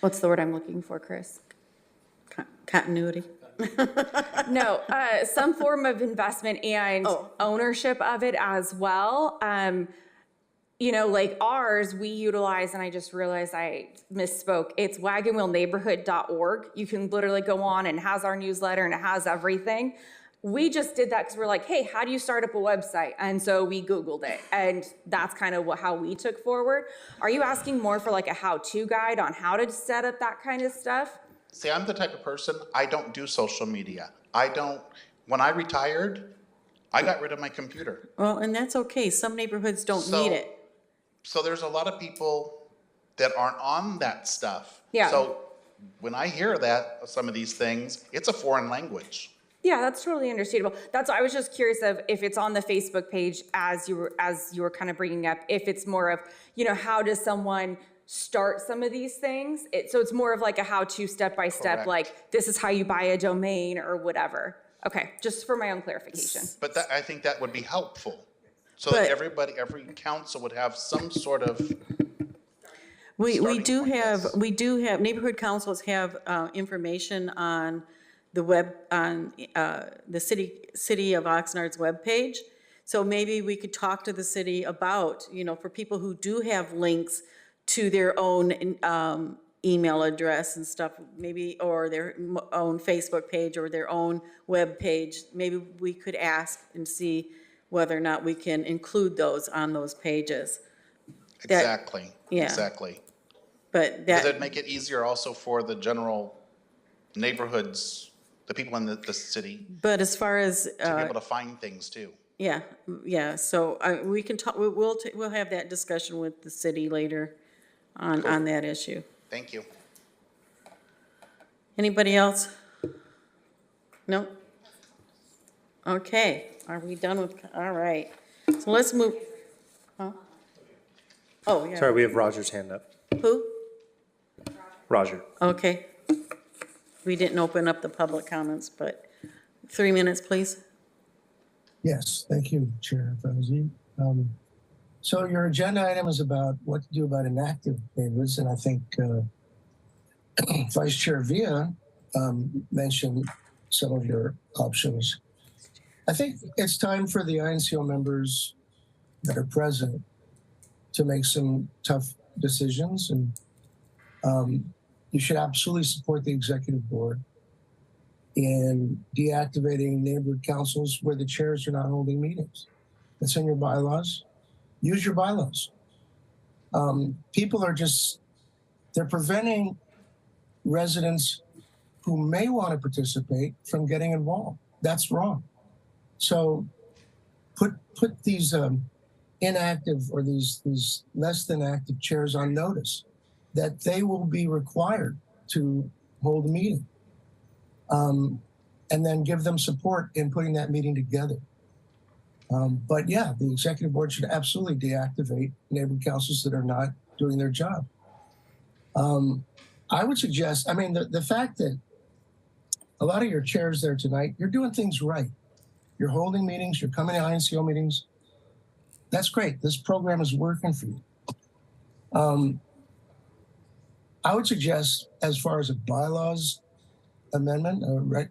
what's the word I'm looking for, Chris? Continuity. No, some form of investment and ownership of it as well. You know, like ours, we utilize, and I just realized I misspoke, it's wagonwheelneighborhood.org. You can literally go on and it has our newsletter and it has everything. We just did that because we're like, hey, how do you start up a website? And so we Googled it, and that's kind of how we took forward. Are you asking more for like a how-to guide on how to set up that kind of stuff? See, I'm the type of person, I don't do social media. When I retired, I got rid of my computer. Well, and that's okay. Some neighborhoods don't need it. So there's a lot of people that aren't on that stuff. Yeah. So when I hear that, some of these things, it's a foreign language. Yeah, that's totally understandable. That's why I was just curious of if it's on the Facebook page as you were kind of bringing up, if it's more of, you know, how does someone start some of these things? So it's more of like a how-to step-by-step, like this is how you buy a domain or whatever. Okay, just for my own clarification. But I think that would be helpful. So that every council would have some sort of We do have, neighborhood councils have information on the web, on the city of Oxnard's webpage. So maybe we could talk to the city about, you know, for people who do have links to their own email address and stuff, maybe, or their own Facebook page or their own web page, maybe we could ask and see whether or not we can include those on those pages. Exactly. Yeah. Exactly. But Does it make it easier also for the general neighborhoods, the people in the city, but as far as, to be able to find things too? yeah, so we can talk, we'll have that discussion with the city later on that issue. Thank you. Anybody else? No? Okay, are we done with, all right. So let's move, huh? Oh, yeah. Sorry, we have Roger's hand up. Who? Roger. Okay. We didn't open up the public comments, but 3 minutes, please. Yes, thank you, Chair Fauzi. So your agenda item is about what to do about inactive neighbors, and I think Vice Chair Villa mentioned some of your options. I think it's time for the INCO members that are present to make some tough decisions, and you should absolutely support the executive board in deactivating neighborhood councils where the chairs are not holding meetings. That's in your bylaws. Use your bylaws. People are they're preventing residents who may want to participate from getting involved. That's wrong. So put these inactive or these less than active chairs on notice that they will be required to hold a meeting. And then give them support in putting that meeting together. But yeah, the executive board should absolutely deactivate neighborhood councils that are not doing their job. I would suggest, the fact that a lot of your chairs there tonight, you're doing things right. You're holding meetings, you're coming to INCO meetings. That's great. This program is working for you. I would suggest, as far as a bylaws amendment,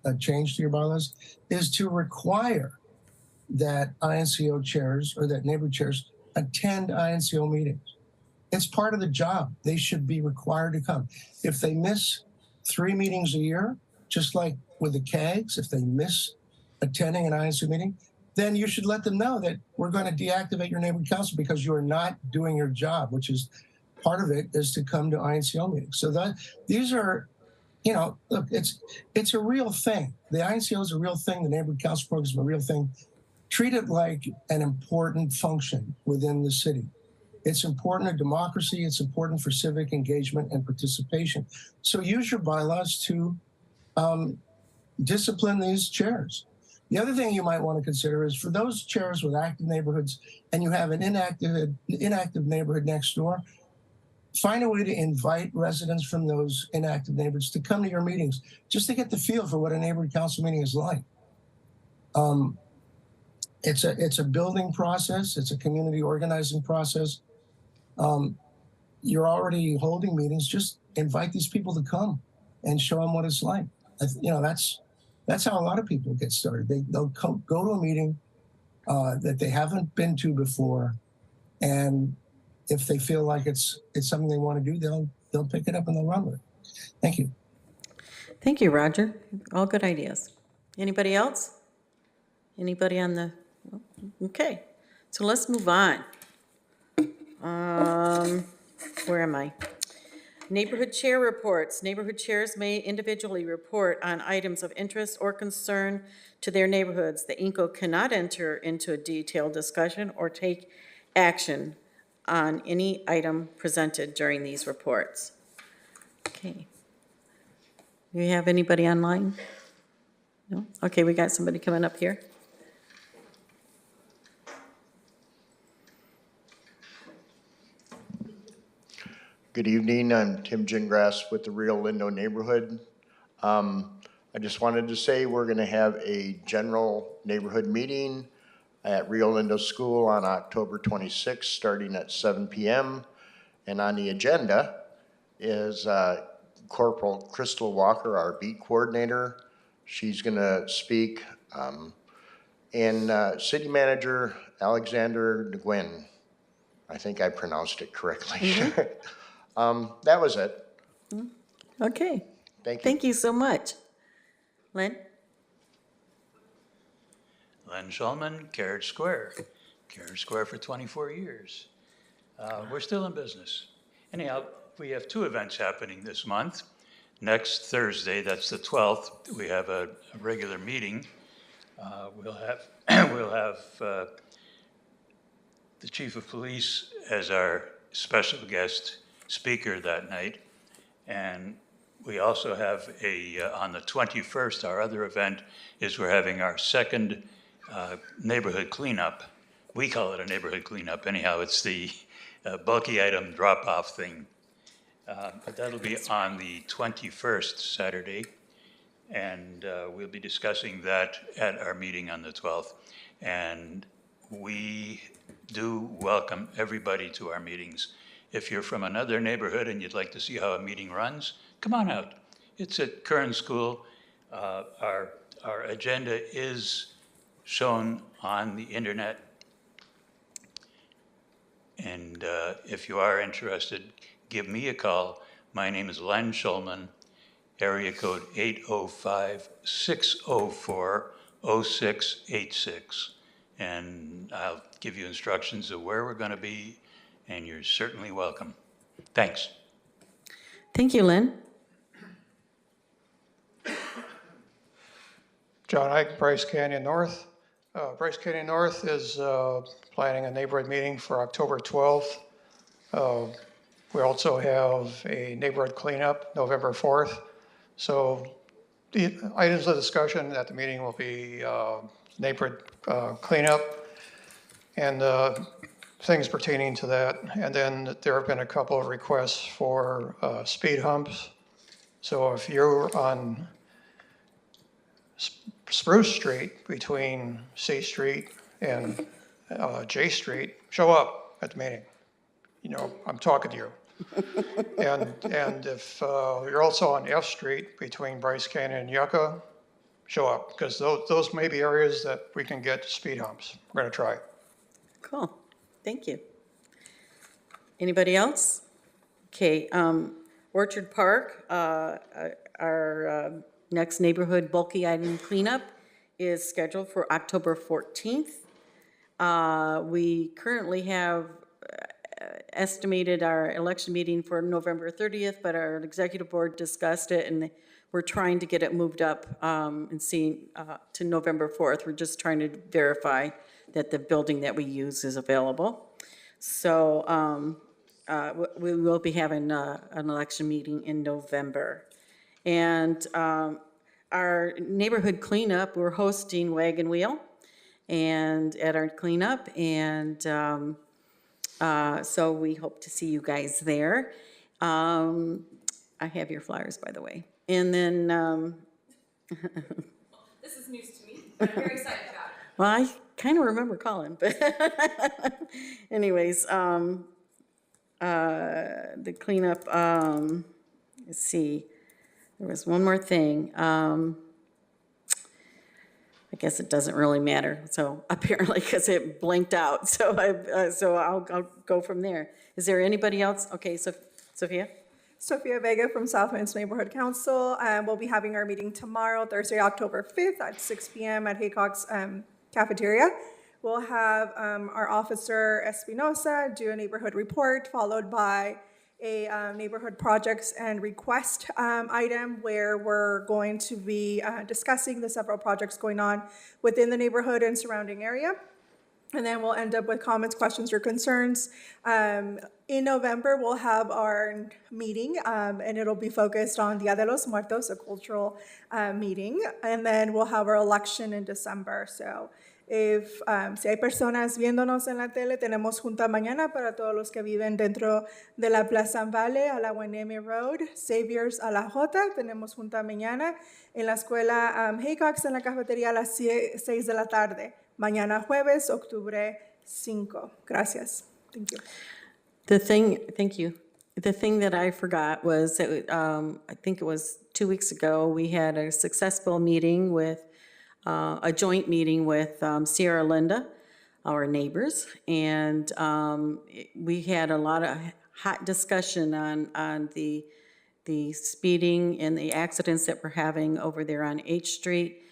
a change to your bylaws, is to require that INCO chairs or that neighborhood chairs attend INCO meetings. It's part of the job. They should be required to come. If they miss 3 meetings a year, just like with the CAGs, if they miss attending an INCO meeting, then you should let them know that we're going to deactivate your neighborhood council because you are not doing your job, which is part of it is to come to INCO meetings. So these are you know, look, it's a real thing. The INCO is a real thing. The neighborhood council program is a real thing. Treat it like an important function within the city. It's important to democracy. It's important for civic engagement and participation. So use your bylaws to discipline these chairs. The other thing you might want to consider is for those chairs with active neighborhoods and you have an inactive neighborhood next door, find a way to invite residents from those inactive neighborhoods to come to your meetings, just to get the feel for what a neighborhood council meeting is like. It's a building process. It's a community organizing process. You're already holding meetings. Just invite these people to come and show them what it's like. You know, that's how a lot of people get started. They'll go to a meeting that they haven't been to before, and if they feel like it's something they want to do, they'll pick it up and they'll run with it. Thank you. Thank you, Roger. All good ideas. Anybody else? Anybody on the, okay, so let's move on. Where am I? Neighborhood chair reports. Neighborhood chairs may individually report on items of interest or concern to their neighborhoods. The INCO cannot enter into a detailed discussion or take action on any item presented during these reports. Okay. Do you have anybody online? No? Okay, we got somebody coming up here. Good evening, I'm Tim Gingras with the Rio Lindo neighborhood. I just wanted to say we're going to have a general neighborhood meeting at Rio Lindo School on October 26th, starting at 7 p.m. And on the agenda is Corporal Crystal Walker, our beat coordinator. She's going to speak, and City Manager Alexander Nguyen. I think I pronounced it correctly. Mm-hmm. That was it. Okay. Thank you. Thank you so much. Len? Len Schulman, Carriage Square. Carriage Square for 24 years. We're still in business. Anyhow, we have two events happening this month. Next Thursday, that's the 12th, we have a regular meeting. We'll have the Chief of Police as our special guest speaker that night. And we also have on the 21st, our other event is we're having our second neighborhood cleanup. We call it a neighborhood cleanup. Anyhow, it's the bulky item drop-off thing. But that'll be on the 21st, Saturday. And we'll be discussing that at our meeting on the 12th. And we do welcome everybody to our meetings. If you're from another neighborhood and you'd like to see how a meeting runs, come on out. It's at Kern School. Our agenda is shown on the internet. And if you are interested, give me a call. My name is Len Schulman, area code 805-604-0686. And I'll give you instructions of where we're going to be, and you're certainly welcome. Thanks. Thank you, Len. John Ike, Bryce Canyon North. Bryce Canyon North is planning a neighborhood meeting for October 12th. We also have a neighborhood cleanup November 4th. So the items of discussion at the meeting will be neighborhood cleanup and things pertaining to that. And then there have been a couple of requests for speed humps. So if you're on Spruce Street between C Street and J Street, show up at the meeting. You know, I'm talking to you. and if you're also on F Street between Bryce Canyon and Yucca, show up, because those may be areas that we can get speed humps. We're going to try. Cool. Thank you. Anybody else? Okay. Orchard Park, our next neighborhood bulky item cleanup is scheduled for October 14th. We currently have estimated our election meeting for November 30th, but our executive board discussed it and we're trying to get it moved up and see to November 4th. We're just trying to verify that the building that we use is available. So we will be having an election meeting in November. And our neighborhood cleanup, we're hosting Wagon Wheel and at our cleanup. And so we hope to see you guys there. I have your flyers, by the way. And then, This is news to me, but I'm very excited about it. well, I kind of remember calling, but anyways, the cleanup, let's see, there was one more thing. I guess it doesn't really matter. So apparently, because it blinked out. So I'll go from there. Is there anybody else? Okay, so Sophia? Sophia Vega from Southwinds Neighborhood Council. We'll be having our meeting tomorrow, Thursday, October 5th at 6 p.m. at Haycock's cafeteria. We'll have our officer Espinosa do a neighborhood report, followed by a neighborhood projects and request item where we're going to be discussing the several projects going on within the neighborhood and surrounding area. And then we'll end up with comments, questions, or concerns. In November, we'll have our meeting, and it'll be focused on Dia de los Muertos, a cultural meeting. And then we'll have our election in December. So if si hay personas viéndonos en la tele, tenemos junta mañana para todos los que viven dentro de la Plaza Valle, a la Guaneme Road, Saviors a la Jota. Tenemos junta mañana en la escuela Haycock's en la cafetería a las 6 de la tarde. Mañana jueves, octubre 5. Gracias. Thank you. Thank you. The thing that I forgot was that I think it was 2 weeks ago, we had a successful meeting with, a joint meeting with Sierra Linda, our neighbors, and we had a lot of hot discussion on the speeding and the accidents that we're having over there on H Street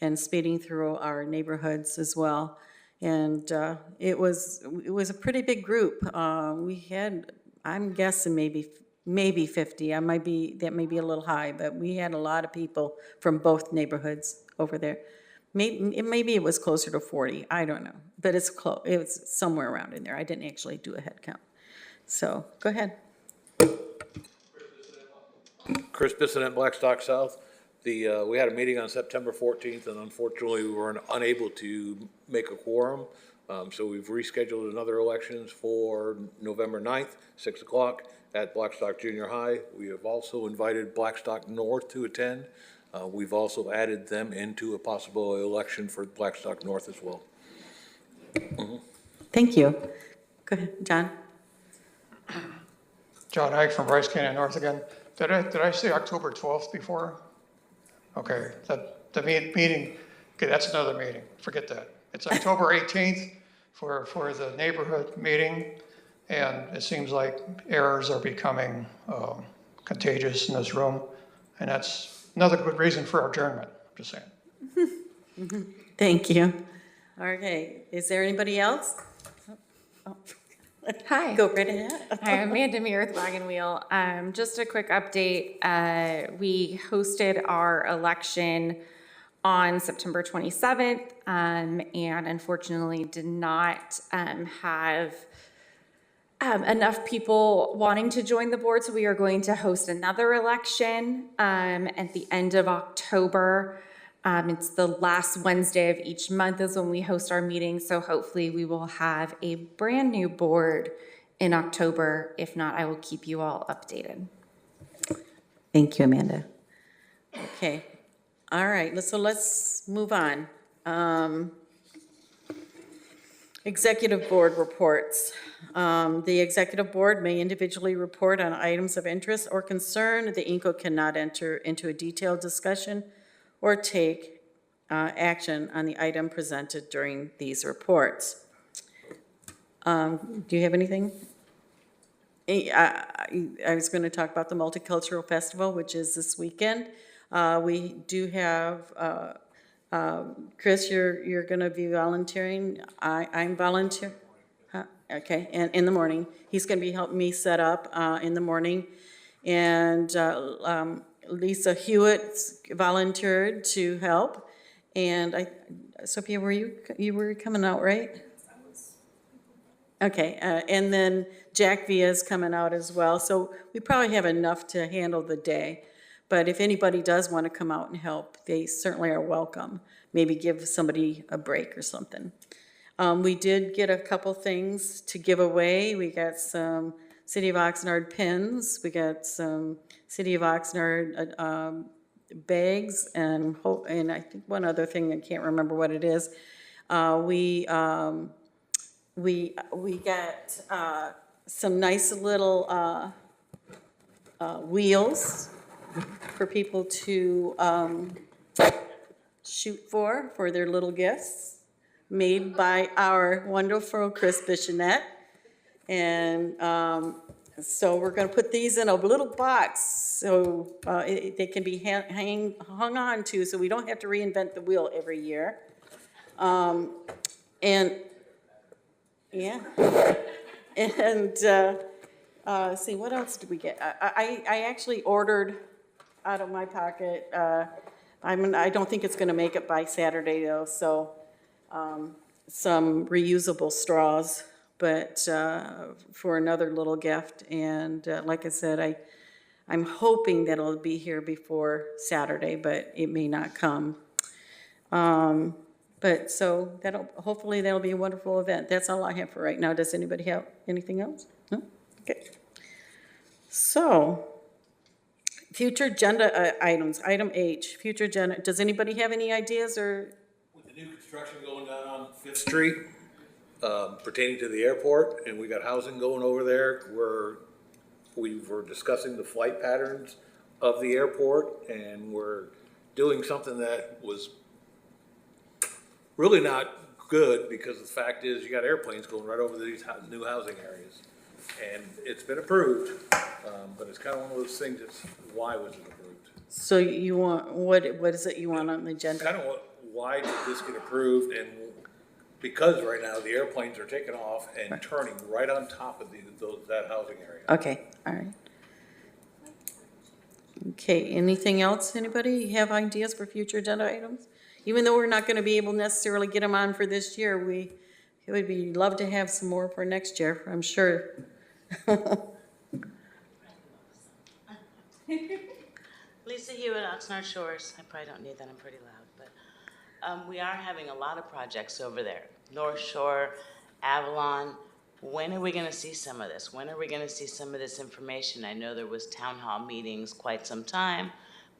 and speeding through our neighborhoods as well. And it was a pretty big group. We had, I'm guessing maybe 50. That may be a little high, but we had a lot of people from both neighborhoods over there. Maybe it was closer to 40. I don't know, but it's close. It was somewhere around in there. I didn't actually do a head count. So go ahead. Chris Bissonette, Blackstock South. We had a meeting on September 14th, and unfortunately, we were unable to make a quorum. So we've rescheduled another elections for November 9th, 6 o'clock at Blackstock Junior High. We have also invited Blackstock North to attend. We've also added them into a possible election for Blackstock North as well. Mm-hmm. Thank you. Go ahead, John. John Ike from Bryce Canyon North again. Did I say October 12th before? Okay, the meeting, okay, that's another meeting. Forget that. It's October 18th for the neighborhood meeting, and it seems like errors are becoming contagious in this room, and that's another good reason for adjournment, just saying. Thank you. Okay, is there anybody else? Oh. Hi. Go right ahead. Hi, I'm Amanda Meir with Wagon Wheel. Just a quick update. We hosted our election on September 27th, and unfortunately did not have enough people wanting to join the board, so we are going to host another election at the end of October. It's the last Wednesday of each month is when we host our meeting, so hopefully we will have a brand new board in October. If not, I will keep you all updated. Thank you, Amanda. Okay, all right, so let's move on. Executive board reports. The executive board may individually report on items of interest or concern. The INCO cannot enter into a detailed discussion or take action on the item presented during these reports. Do you have anything? I was going to talk about the Multicultural Festival, which is this weekend. We do have, Chris, you're going to be volunteering. I'm volunteering. Okay, and in the morning. He's going to be helping me set up in the morning. And Lisa Hewitt volunteered to help. And Sophia, you were coming out, right? Okay, and then Jack Villa is coming out as well. So we probably have enough to handle the day. But if anybody does want to come out and help, they certainly are welcome. Maybe give somebody a break or something. We did get a couple things to give away. We got some City of Oxnard pins. We got some City of Oxnard bags and I think one other thing, I can't remember what it is. We got some nice little wheels for people to shoot for their little gifts, made by our wonderful Chris Bichonette. And so we're going to put these in a little box so they can be hung on to, so we don't have to reinvent the wheel every year. And yeah, and see, what else did we get? I actually ordered out of my pocket. I don't think it's going to make it by Saturday though. So some reusable straws, but for another little gift. And like I said, I'm hoping that it'll be here before Saturday, but it may not come. But so hopefully that'll be a wonderful event. That's all I have for right now. Does anybody have anything else? No? Okay. So, future agenda items, item H, future agenda. Does anybody have any ideas or? With the new construction going down on Fifth Street, pertaining to the airport, and we got housing going over there, we were discussing the flight patterns of the airport, and we're doing something that was really not good, because the fact is you got airplanes going right over these new housing areas. And it's been approved, but it's kind of one of those things that's, why was it approved? So you want, what is it you want on the agenda? Kind of why did this get approved? And because right now the airplanes are taking off and turning right on top of that housing area. Okay, all right. Okay, anything else? Anybody have ideas for future agenda items? Even though we're not going to be able to necessarily get them on for this year, it would be love to have some more for next year, I'm sure. Lisa Hewitt, Oxnard Shores. I probably don't need that, I'm pretty loud, but we are having a lot of projects over there. North Shore, Avalon. When are we going to see some of this? When are we going to see some of this information? I know there was town hall meetings quite some time,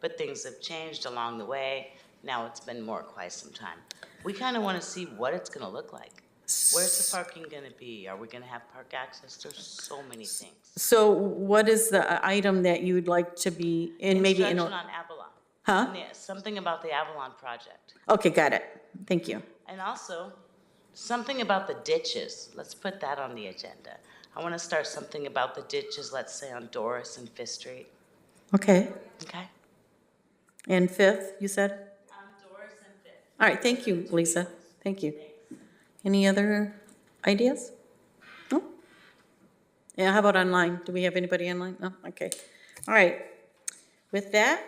but things have changed along the way. Now it's been quite some time. We kind of want to see what it's going to look like. Where's the parking going to be? Are we going to have park access? There's so many things. So what is the item that you would like to be in? Maybe in Instruction on Avalon. Huh? Something about the Avalon project. Okay, got it. Thank you. And also, something about the ditches. Let's put that on the agenda. I want to start something about the ditches, let's say on Doris and Fifth Street. Okay. Okay? And Fifth, you said? Doris and Fifth. All right, thank you, Lisa. Thank you. Any other ideas? No? Yeah, how about online? Do we have anybody online? No? Okay. All right. With that,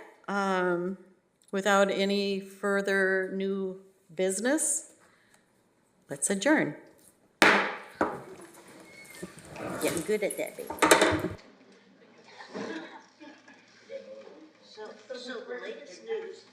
without any further new business, let's adjourn. Getting good at that, baby. So the latest news.